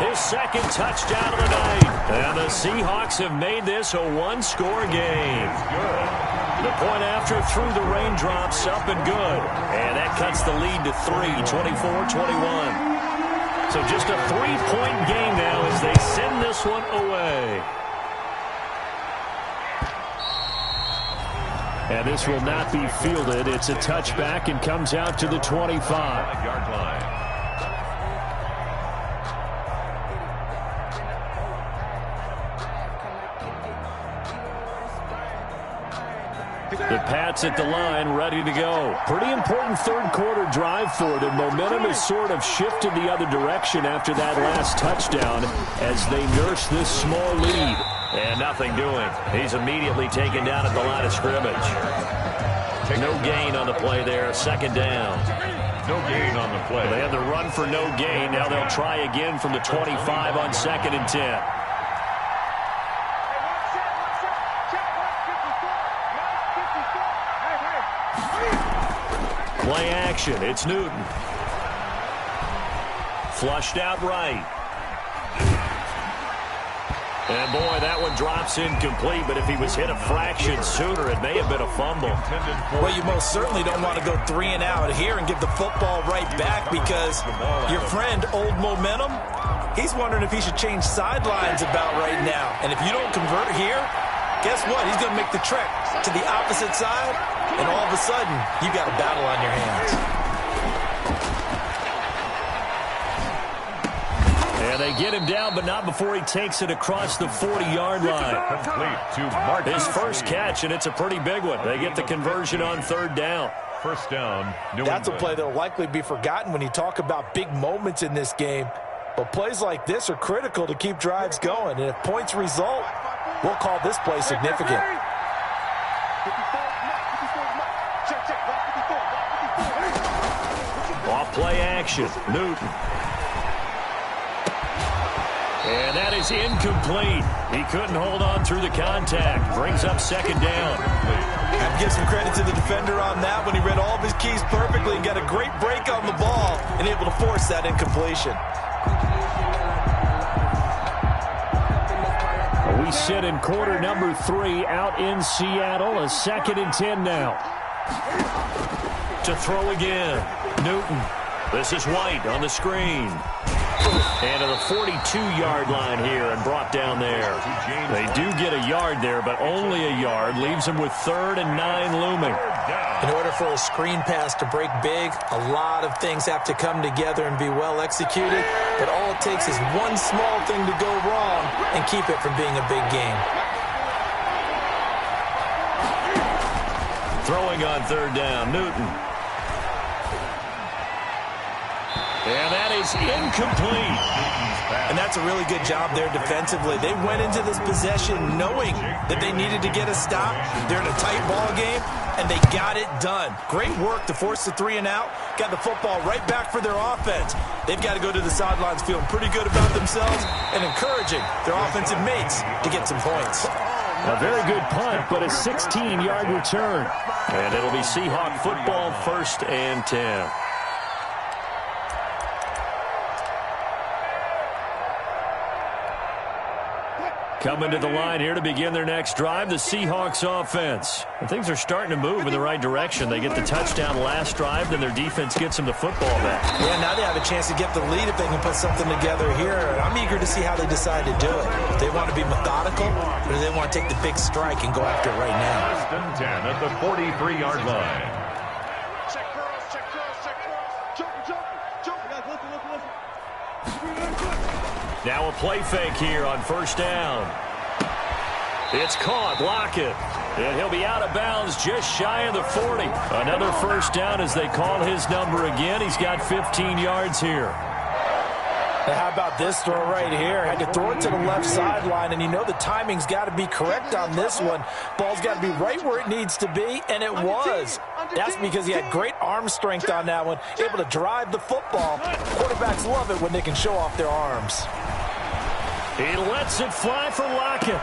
His 2nd touchdown of the night. And the Seahawks have made this a one-score game. The point after through the raindrops, up and good. And that cuts the lead to 3, 24-21. So just a 3-point game now as they send this one away. And this will not be fielded. It's a touchback and comes out to the 25-yard line. The Pats at the line, ready to go. Pretty important third-quarter drive for them. Momentum has sort of shifted the other direction after that last touchdown as they nurse this small lead. And nothing doing. He's immediately taken down at the line of scrimmage. No gain on the play there. 2nd down. No gain on the play. They had the run for no gain. Now they'll try again from the 25 on 2nd and 10. Play action. It's Newton. Flushed out right. And boy, that one drops incomplete, but if he was hit a fraction sooner, it may have been a fumble. Well, you most certainly don't want to go 3 and out here and give the football right back, because your friend, Old Momentum, he's wondering if he should change sidelines about right now. And if you don't convert here, guess what? He's going to make the trek to the opposite side, and all of a sudden, you got a battle on your hands. And they get him down, but not before he takes it across the 40-yard line. Complete to Mark. His first catch, and it's a pretty big one. They get the conversion on 3rd down. First down, New That's a England. play that will likely be forgotten when you talk about big moments in this game. But plays like this are critical to keep drives going. And if points result, we'll call this play significant. Off play action, Newton. And that is incomplete. He couldn't hold on through the contact. Brings up 2nd down. I give some credit to the defender on that when he read all of his keys perfectly and got a great break on the ball and able to force that incompletion. We sit in quarter number 3 out in Seattle. A 2nd and 10 now. To throw again. Newton. This is White on the screen. And to the 42-yard line here and brought down there. They do get a yard there, but only a yard. Leaves them with 3rd and 9 looming. In order for a screen pass to break big, a lot of things have to come together and be well executed. But all it takes is one small thing to go wrong and keep it from being a big game. Throwing on 3rd down, Newton. And that is incomplete. And that's a really good job there defensively. They went into this possession knowing that they needed to get a stop. They're in a tight ball game, and they got it done. Great work to force the 3 and out. Got the football right back for their offense. They've got to go to the sidelines feeling pretty good about themselves and encouraging their offensive mates to get some points. A very good punt, but a 16-yard return. And it'll be Seahawk football, 1st and 10. Coming to the line here to begin their next drive, the Seahawks offense. And things are starting to move in the right direction. They get the touchdown last drive, then their defense gets them the football back. Yeah, now they have a chance to get the lead if they can put something together here. I'm eager to see how they decide to do it. If they want to be methodical, or do they want to take the big strike and go after it right now? 1st and 10 at the 43-yard line. Check curls, check curls, check curls. Jump. Guys, listen. Now a play fake here on 1st down. It's caught. Lockett. And he'll be out of bounds just shy of the 40. Another 1st down as they call his number again. He's got 15 yards here. Now how about this throw right here? Had to throw it to the left sideline, and you know the timing's got to be correct on this one. Ball's got to be right where it needs to be, and it was. That's because he had great arm strength on that one, able to drive the football. Quarterbacks love it when they can show off their arms. He lets it fly for Lockett.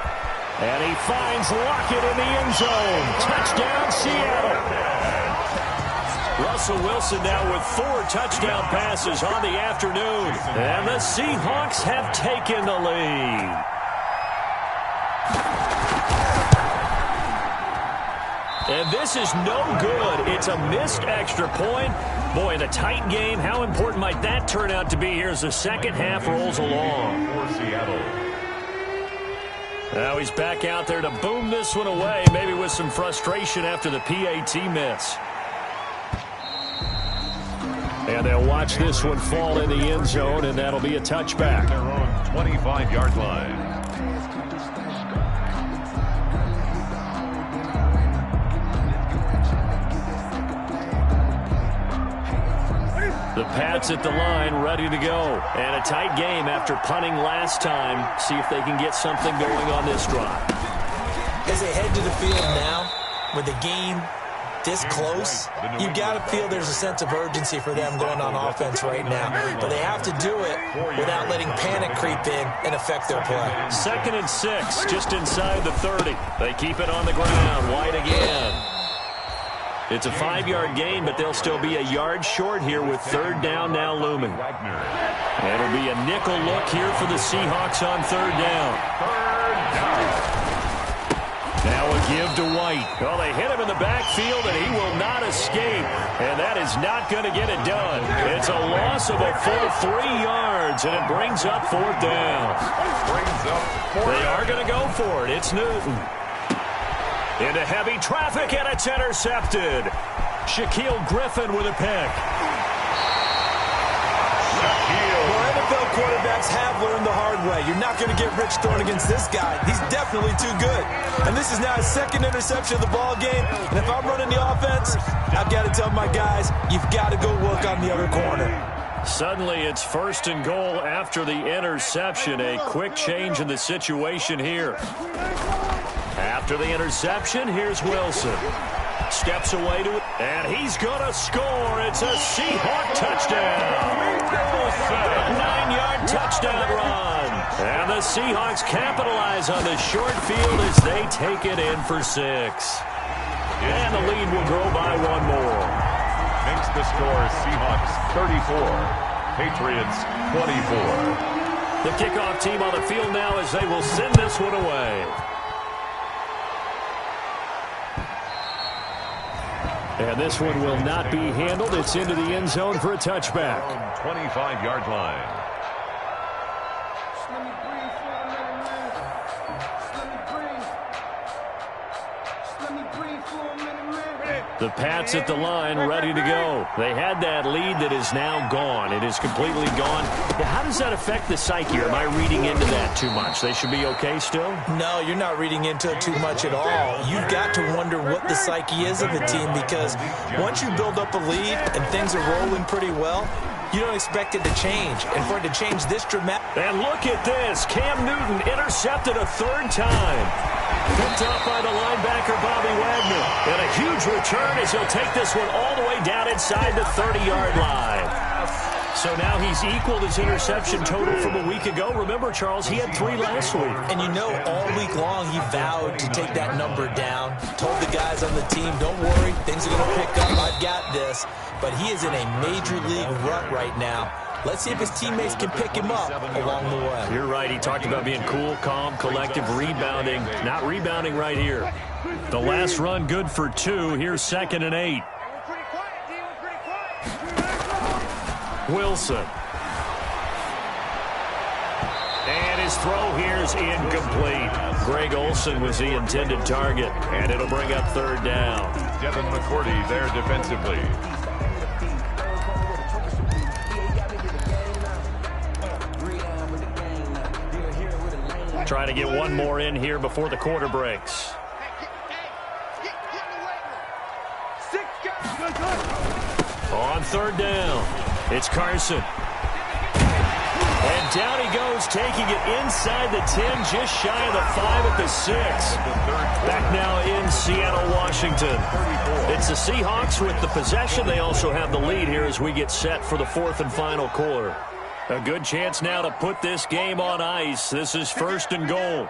And he finds Lockett in the end zone. Touchdown, Seattle. Russell Wilson now with 4 touchdown passes on the afternoon. And the Seahawks have taken the lead. And this is no good. It's a missed extra point. Boy, in a tight game, how important might that turn out to be here as the second half rolls along? For Seattle. Now he's back out there to boom this one away, maybe with some frustration after the PAT miss. And they'll watch this one fall in the end zone, and that'll be a touchback. Their own 25-yard line. The Pats at the line, ready to go. And a tight game after punting last time. See if they can get something going on this drive. As they head to the field now, with the game this close, you've got to feel there's a sense of urgency for them going on offense right now. But they have to do it without letting panic creep in and affect their play. 2nd and 6, just inside the 30. They keep it on the ground. White again. It's a 5-yard gain, but they'll still be a yard short here with 3rd down now looming. It'll be a nickel look here for the Seahawks on 3rd down. Now a give to White. Well, they hit him in the backfield, and he will not escape. And that is not going to get it done. It's a loss of a full 3 yards, and it brings up 4th down. They are going to go for it. It's Newton. Into heavy traffic, and it's intercepted. Shaquille Griffin with a pick. Well, NFL quarterbacks have learned the hard way. You're not going to get rich throwing against this guy. He's definitely too good. And this is now his 2nd interception of the ball game. And if I'm running the offense, I've got to tell my guys, you've got to go work on the other corner. Suddenly, it's 1st and goal after the interception. A quick change in the situation here. After the interception, here's Wilson. Steps away to it, and he's going to score. It's a Seahawk touchdown. A 9-yard touchdown run. And the Seahawks capitalize on the short field as they take it in for 6. And the lead will grow by one more. Makes the score Seahawks 34, Patriots 24. The kickoff team on the field now as they will send this one away. And this one will not be handled. It's into the end zone for a touchback. 25-yard line. The Pats at the line, ready to go. They had that lead that is now gone. It is completely gone. How does that affect the psyche? Am I reading into that too much? They should be okay still? No, you're not reading into it too much at all. You've got to wonder what the psyche is of the team, because once you build up a lead and things are rolling pretty well, you don't expect it to change. And for it to change this dramatic... And look at this. Cam Newton intercepted a third time. Picked up by the linebacker, Bobby Wagner. And a huge return as he'll take this one all the way down inside the 30-yard line. So now he's equaled his interception total from a week ago. Remember, Charles, he had 3 last week. And you know, all week long he vowed to take that number down. Told the guys on the team, don't worry, things are going to pick up. I've got this. But he is in a major league rut right now. Let's see if his teammates can pick him up along the way. You're right. He talked about being cool, calm, collective, rebounding. Not rebounding right here. The last run good for 2. Here's 2nd and 8. Wilson. And his throw here is incomplete. Greg Olsen was the intended target, and it'll bring up 3rd down. Devin McCourty there defensively. Trying to get one more in here before the quarter breaks. On 3rd down, it's Carson. And down he goes, taking it inside the 10, just shy of the 5 at the 6. Back now in Seattle, Washington. It's the Seahawks with the possession. They also have the lead here as we get set for the 4th and final quarter. A good chance now to put this game on ice. This is 1st and goal.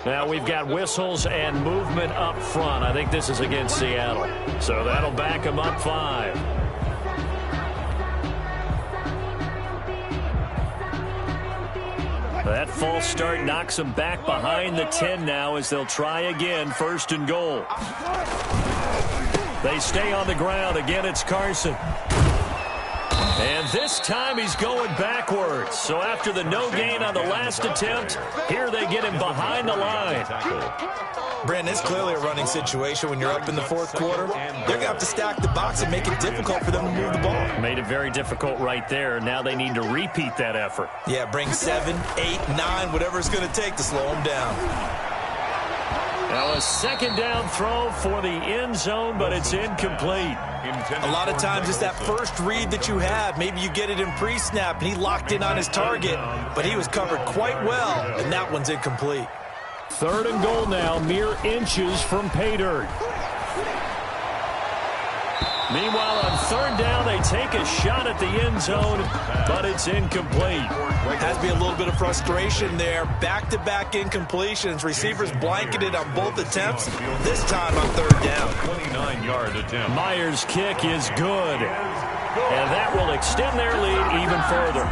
Now we've got whistles and movement up front. I think this is against Seattle. So that'll back them up 5. That false start knocks them back behind the 10 now as they'll try again. 1st and goal. They stay on the ground. Again, it's Carson. And this time he's going backwards. So after the no gain on the last attempt, here they get him behind the line. Brandon, it's clearly a running situation when you're up in the 4th quarter. They're going to have to stack the box and make it difficult for them to move the ball. Made it very difficult right there. Now they need to repeat that effort. Yeah, bring 7, 8, 9, whatever it's going to take to slow them down. Now a 2nd down throw for the end zone, but it's incomplete. A lot of times it's that first read that you have. Maybe you get it in pre-snap, and he locked in on his target, but he was covered quite well, and that one's incomplete. 3rd and goal now, mere inches from pay dirt. Meanwhile, on 3rd down, they take a shot at the end zone, but it's incomplete. Has to be a little bit of frustration there. Back-to-back incompletions. Receivers blanketed on both attempts, this time on 3rd down. 29-yard attempt. Myers' kick is good. And that will extend their lead even further.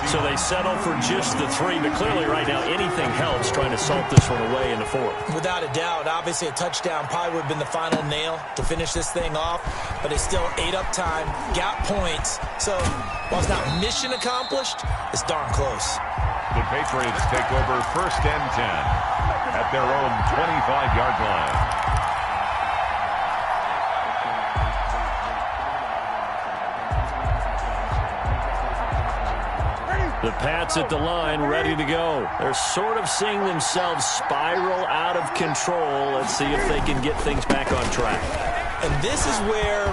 So they settle for just the 3, but clearly right now anything helps trying to salt this one away in the 4th. Without a doubt, obviously a touchdown probably would have been the final nail to finish this thing off, but it's still ate up time, got points. So while it's not mission accomplished, it's darn close. The Patriots take over 1st and 10 at their own 25-yard line. The Pats at the line, ready to go. They're sort of seeing themselves spiral out of control. Let's see if they can get things back on track. And this is where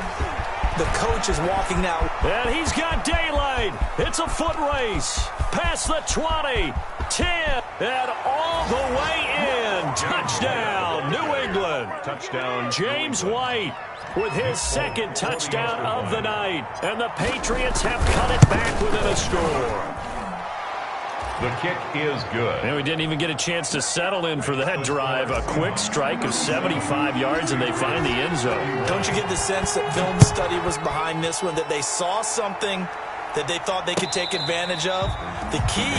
the coach is walking now. And he's got daylight. It's a foot race. Past the 20, 10, and all the way in. And touchdown, New England. Touchdown. James White with his second touchdown of the night. And the Patriots have cut it back within a score. The kick is good. And we didn't even get a chance to settle in for that drive. A quick strike of 75 yards, and they find the end zone. Don't you get the sense that film study was behind this one, that they saw something that they thought they could take advantage of? The key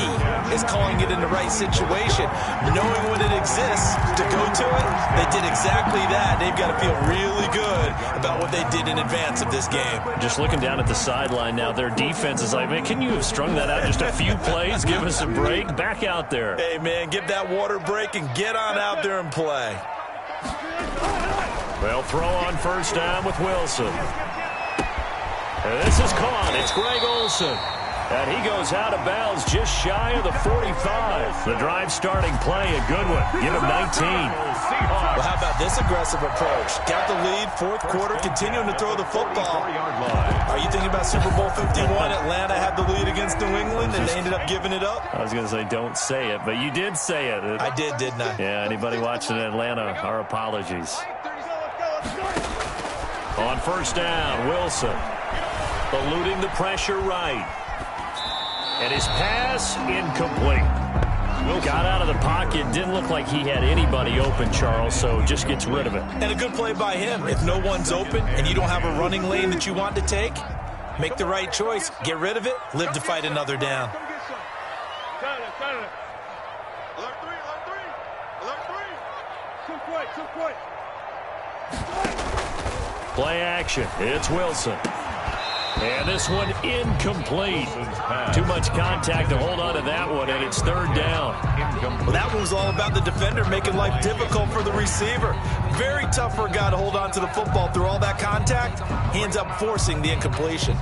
is calling it in the right situation, knowing when it exists to go to it. They did exactly that. They've got to feel really good about what they did in advance of this game. Just looking down at the sideline now, their defense is like, man, can you have strung that out just a few plays? Give us a break. Back out there. Hey, man, give that water break and get on out there and play. They'll throw on first down with Wilson. And this is caught. It's Greg Olsen. And he goes out of bounds just shy of the 45. The drive starting play, a good one. Give him 19. Well, how about this aggressive approach? Got the lead, fourth quarter, continuing to throw the football. Are you thinking about Super Bowl 51? Atlanta had the lead against New England, and they ended up giving it up? I was going to say, don't say it, but you did say it. I did, didn't I? Yeah, anybody watching Atlanta, our apologies. On first down, Wilson. Eluding the pressure right. And his pass incomplete. Got out of the pocket. Didn't look like he had anybody open, Charles, so just gets rid of it. And a good play by him. If no one's open and you don't have a running lane that you want to take, make the right choice. Get rid of it. Live to fight another down. Play action. It's Wilson. And this one incomplete. Too much contact to hold on to that one, and it's third down. Well, that one was all about the defender making life difficult for the receiver. Very tough for a guy to hold on to the football through all that contact. He ends up forcing the incompletion.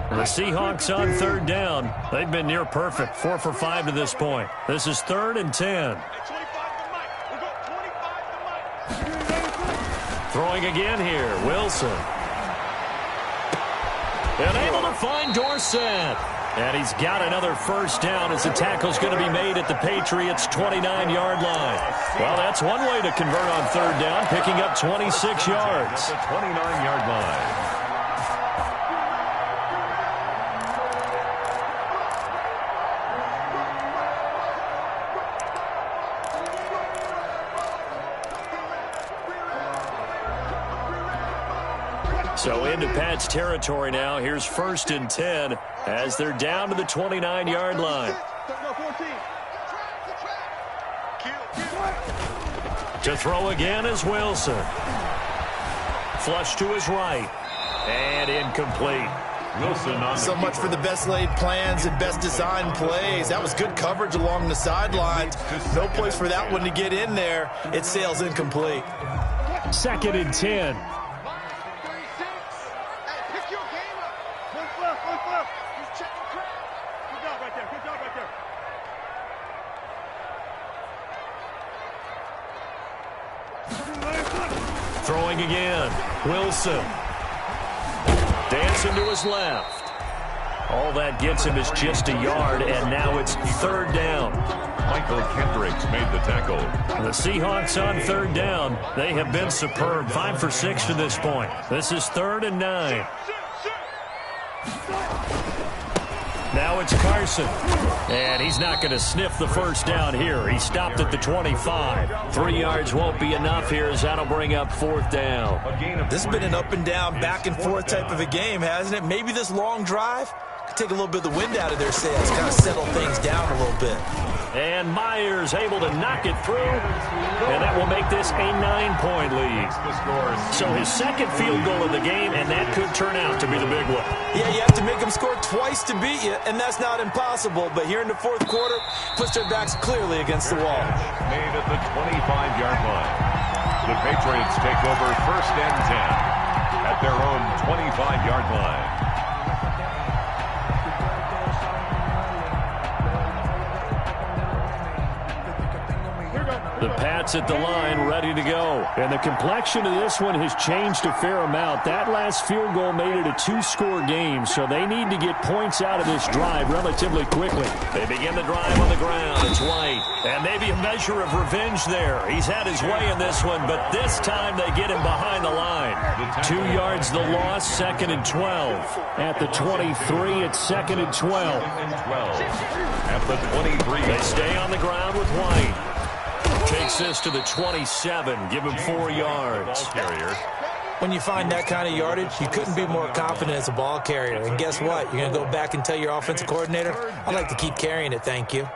The Seahawks on third down. They've been near perfect. 4 for 5 to this point. This is 3rd and 10. Throwing again here. Wilson. And able to find Dorsett. And he's got another first down as the tackle's going to be made at the Patriots' 29-yard line. Well, that's one way to convert on third down, picking up 26 yards. The 29-yard line. So into Pat's territory now. Here's 1st and 10 as they're down to the 29-yard line. To throw again is Wilson. Flush to his right. And incomplete. Wilson on So much for the best laid plans and best designed plays. That was good coverage along the sidelines. No place for that one to get in there. It sails incomplete. 2nd and 10. Throwing again. Wilson. Dancing to his left. All that gets him is just a yard, and now it's 3rd down. Michael Kendricks made the tackle. The Seahawks on 3rd down. They have been superb. 5 for 6 to this point. This is 3rd and 9. Now it's Carson. And he's not going to sniff the first down here. He stopped at the 25. 3 yards won't be enough here as that'll bring up 4th down. This has been an up and down, back and forth type of a game, hasn't it? Maybe this long drive could take a little bit of the wind out of their sails, kind of settle things down a little bit. And Myers able to knock it through, and that will make this a 9-point lead. So his second field goal of the game, and that could turn out to be the big one. Yeah, you have to make them score twice to beat you, and that's not impossible. But here in the 4th quarter, puts their backs clearly against the wall. Made at the 25-yard line. The Patriots take over 1st and 10 at their own 25-yard line. The Pats at the line, ready to go. And the complexion of this one has changed a fair amount. That last field goal made it a two-score game, so they need to get points out of this drive relatively quickly. They begin the drive on the ground. It's White. And maybe a measure of revenge there. He's had his way in this one, but this time they get him behind the line. 2 yards the loss, 2nd and 12. At the 23, it's 2nd and 12. At the 23. They stay on the ground with White. Takes this to the 27. Give him 4 yards. Ball carrier. When you find that kind of yardage, you couldn't be more confident as a ball carrier. And guess what? You're going to go back and tell your offensive coordinator, I'd like to keep carrying it, thank you.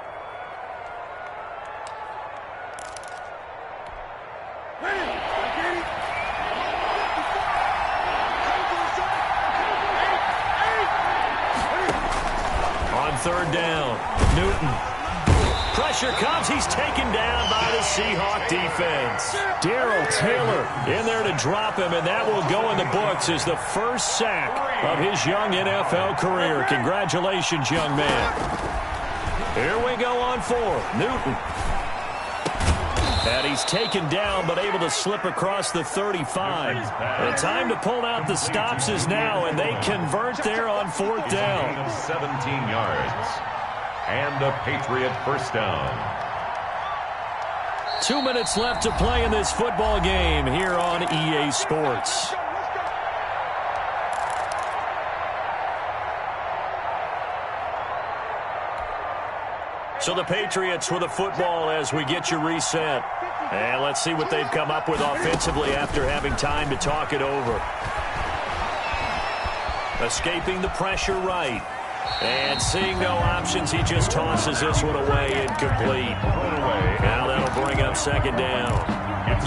On 3rd down, Newton. Pressure comes. He's taken down by the Seahawk defense. Darrell Taylor in there to drop him, and that will go in the books as the first sack of his young NFL career. Congratulations, young man. Here we go on 4th. Newton. And he's taken down, but able to slip across the 35. The time to pull out the stops is now, and they convert there on 4th down. 17 yards. And a Patriot first down. 2 minutes left to play in this football game here on EA Sports. So the Patriots with a football as we get you reset. And let's see what they've come up with offensively after having time to talk it over. Escaping the pressure right. And seeing no options, he just tosses this one away, incomplete. Now that'll bring up 2nd down.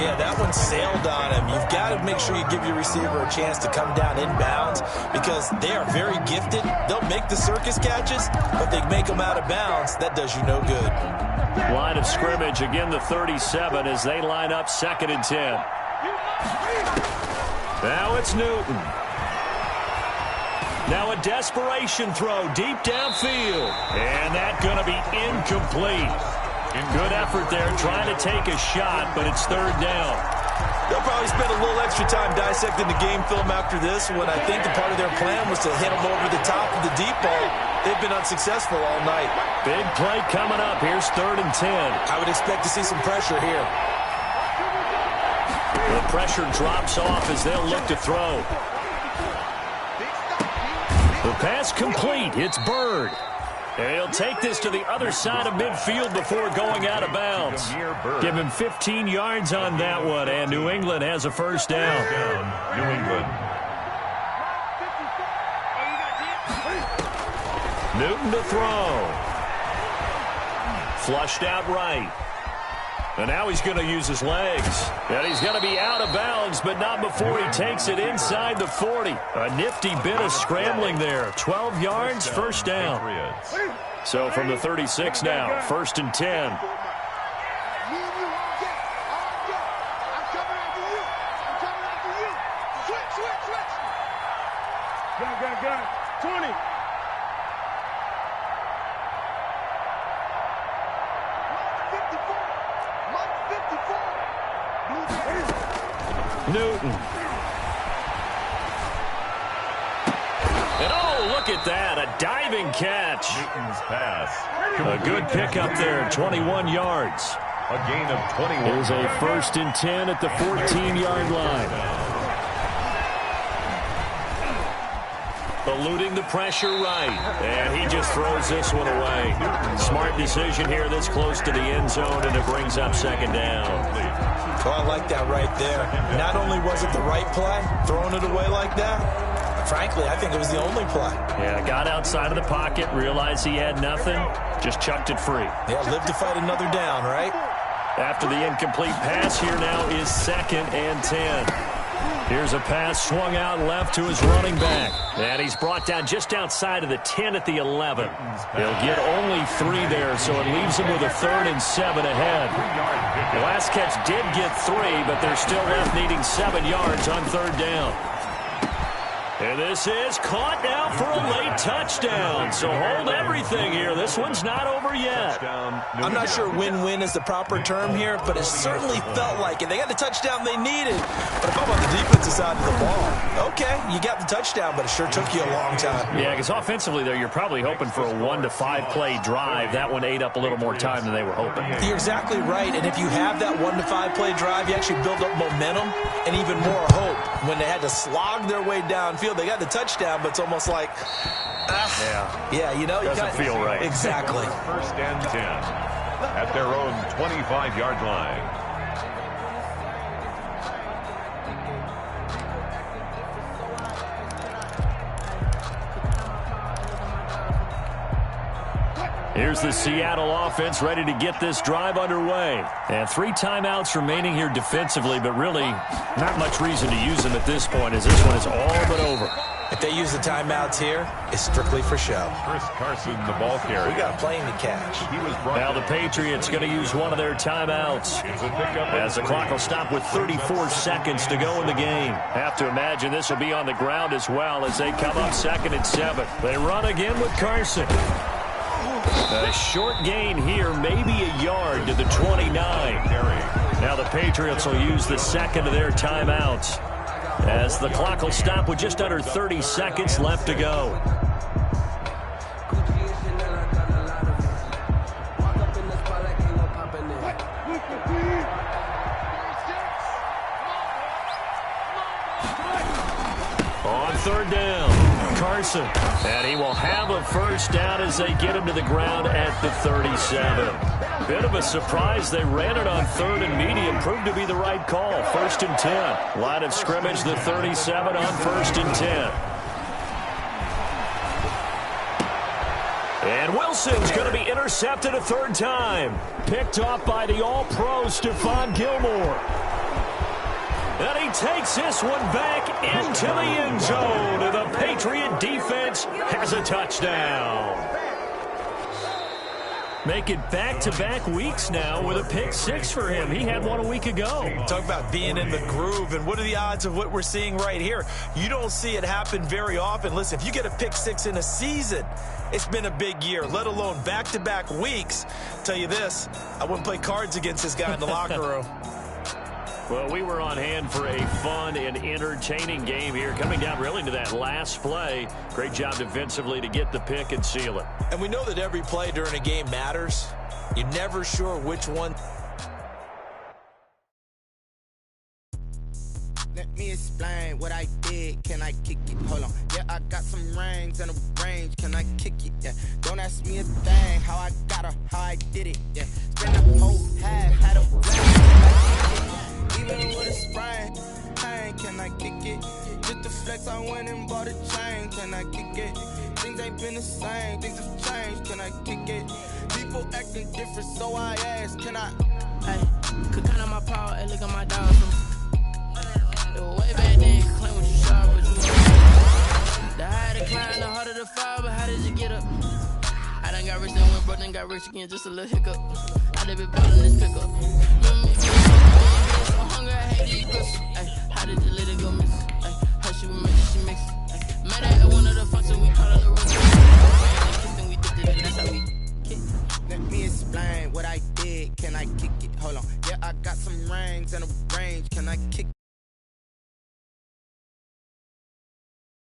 Yeah, that one sailed on him. You've got to make sure you give your receiver a chance to come down inbounds because they are very gifted. They'll make the circus catches, but they make them out of bounds. That does you no good. Line of scrimmage, again the 37 as they line up 2nd and 10. Now it's Newton. Now a desperation throw deep downfield. And that's going to be incomplete. Good effort there trying to take a shot, but it's 3rd down. They'll probably spend a little extra time dissecting the game film after this when I think the part of their plan was to hit them over the top of the deep ball. They've been unsuccessful all night. Big play coming up. Here's 3rd and 10. I would expect to see some pressure here. The pressure drops off as they'll look to throw. The pass complete. It's Bird. And he'll take this to the other side of midfield before going out of bounds. Give him 15 yards on that one, and New England has a first down. New England. Newton to throw. Flushed out right. And now he's going to use his legs. And he's going to be out of bounds, but not before he takes it inside the 40. A nifty bit of scrambling there. 12 yards, first down. So from the 36 now, 1st and 10. Got 20. Newton. And oh, look at that, a diving catch. Newton's pass. A good pickup there, 21 yards. A gain of 21. Here's a 1st and 10 at the 14-yard line. Eluding the pressure right. And he just throws this one away. Smart decision here this close to the end zone, and it brings up 2nd down. Oh, I like that right there. Not only was it the right play, throwing it away like that, frankly, I think it was the only play. Yeah, got outside of the pocket, realized he had nothing, just chucked it free. Yeah, live to fight another down, right? After the incomplete pass, here now is 2nd and 10. Here's a pass swung out left to his running back. And he's brought down just outside of the 10 at the 11. He'll get only 3 there, so it leaves him with a 3rd and 7 ahead. The last catch did get 3, but they're still left needing 7 yards on 3rd down. And this is caught now for a late touchdown. So hold everything here. This one's not over yet. I'm not sure win-win is the proper term here, but it certainly felt like it. They got the touchdown they needed. But if I'm on the defensive side of the ball, okay, you got the touchdown, but it sure took you a long time. Yeah, because offensively there, you're probably hoping for a 1 to 5 play drive. That one ate up a little more time than they were hoping. You're exactly right. And if you have that 1 to 5 play drive, you actually build up momentum and even more hope. When they had to slog their way downfield, they got the touchdown, but it's almost like, yeah, you know, doesn't feel right. Exactly. First and 10 at their own 25-yard line. Here's the Seattle offense ready to get this drive underway. And 3 timeouts remaining here defensively, but really not much reason to use them at this point as this one is all but over. If they use the timeouts here, it's strictly for show. Chris Carson, the ball carrier. We got a plane to catch. Now the Patriots going to use one of their timeouts as the clock will stop with 34 seconds to go in the game. Have to imagine this will be on the ground as well as they come up 2nd and 7. They run again with Carson. A short gain here, maybe a yard to the 29. Now the Patriots will use the second of their timeouts as the clock will stop with just under 30 seconds left to go. On 3rd down, Carson. And he will have a first down as they get him to the ground at the 37. Bit of a surprise. They ran it on 3rd and medium. Proved to be the right call. 1st and 10. Line of scrimmage, the 37 on 1st and 10. And Wilson's going to be intercepted a 3rd time. Picked off by the All-Pro Stephon Gilmore. And he takes this one back into the end zone. And the Patriot defense has a touchdown. Make it back-to-back weeks now with a pick 6 for him. He had one a week ago. Talk about being in the groove, and what are the odds of what we're seeing right here? You don't see it happen very often. Listen, if you get a pick 6 in a season, it's been a big year, let alone back-to-back weeks. Tell you this, I wouldn't play cards against this guy in the locker room. Well, we were on hand for a fun and entertaining game here, coming down really to that last play. Great job defensively to get the pick and seal it. And we know that every play during a game matters. You're never sure which one. Let me explain what I did. Can I kick it? Hold on. Yeah, I got some rings and a range. Can I kick it? Yeah. Don't ask me a thing. How I got her, how I did it. Yeah. Spend a whole half, had a range. Even with a sprain, hey, can I kick it? Just the flex, I went and bought a chain. Can I kick it? Things ain't been the same, things have changed. Can I kick it? People acting different, so I ask, can I? Hey, could count on my power, hey, look at my dogs. Way back then, claim what you saw, but you the higher the climb, the harder the fall, but how did you get up? I done got rich, then went broke, then got rich again, just a little hiccup. I done been ballin' this pickup. Remember me, so hungry, I hate these girls. Ay, how did you let it go miss? Ay, how she was mix, she mix. Met her at one of the functions, we call her the rookie. Then we did it, that's how we kick. Let me explain what I did. Can I kick it? Hold on. Yeah, I got some rings and a range. Can I kick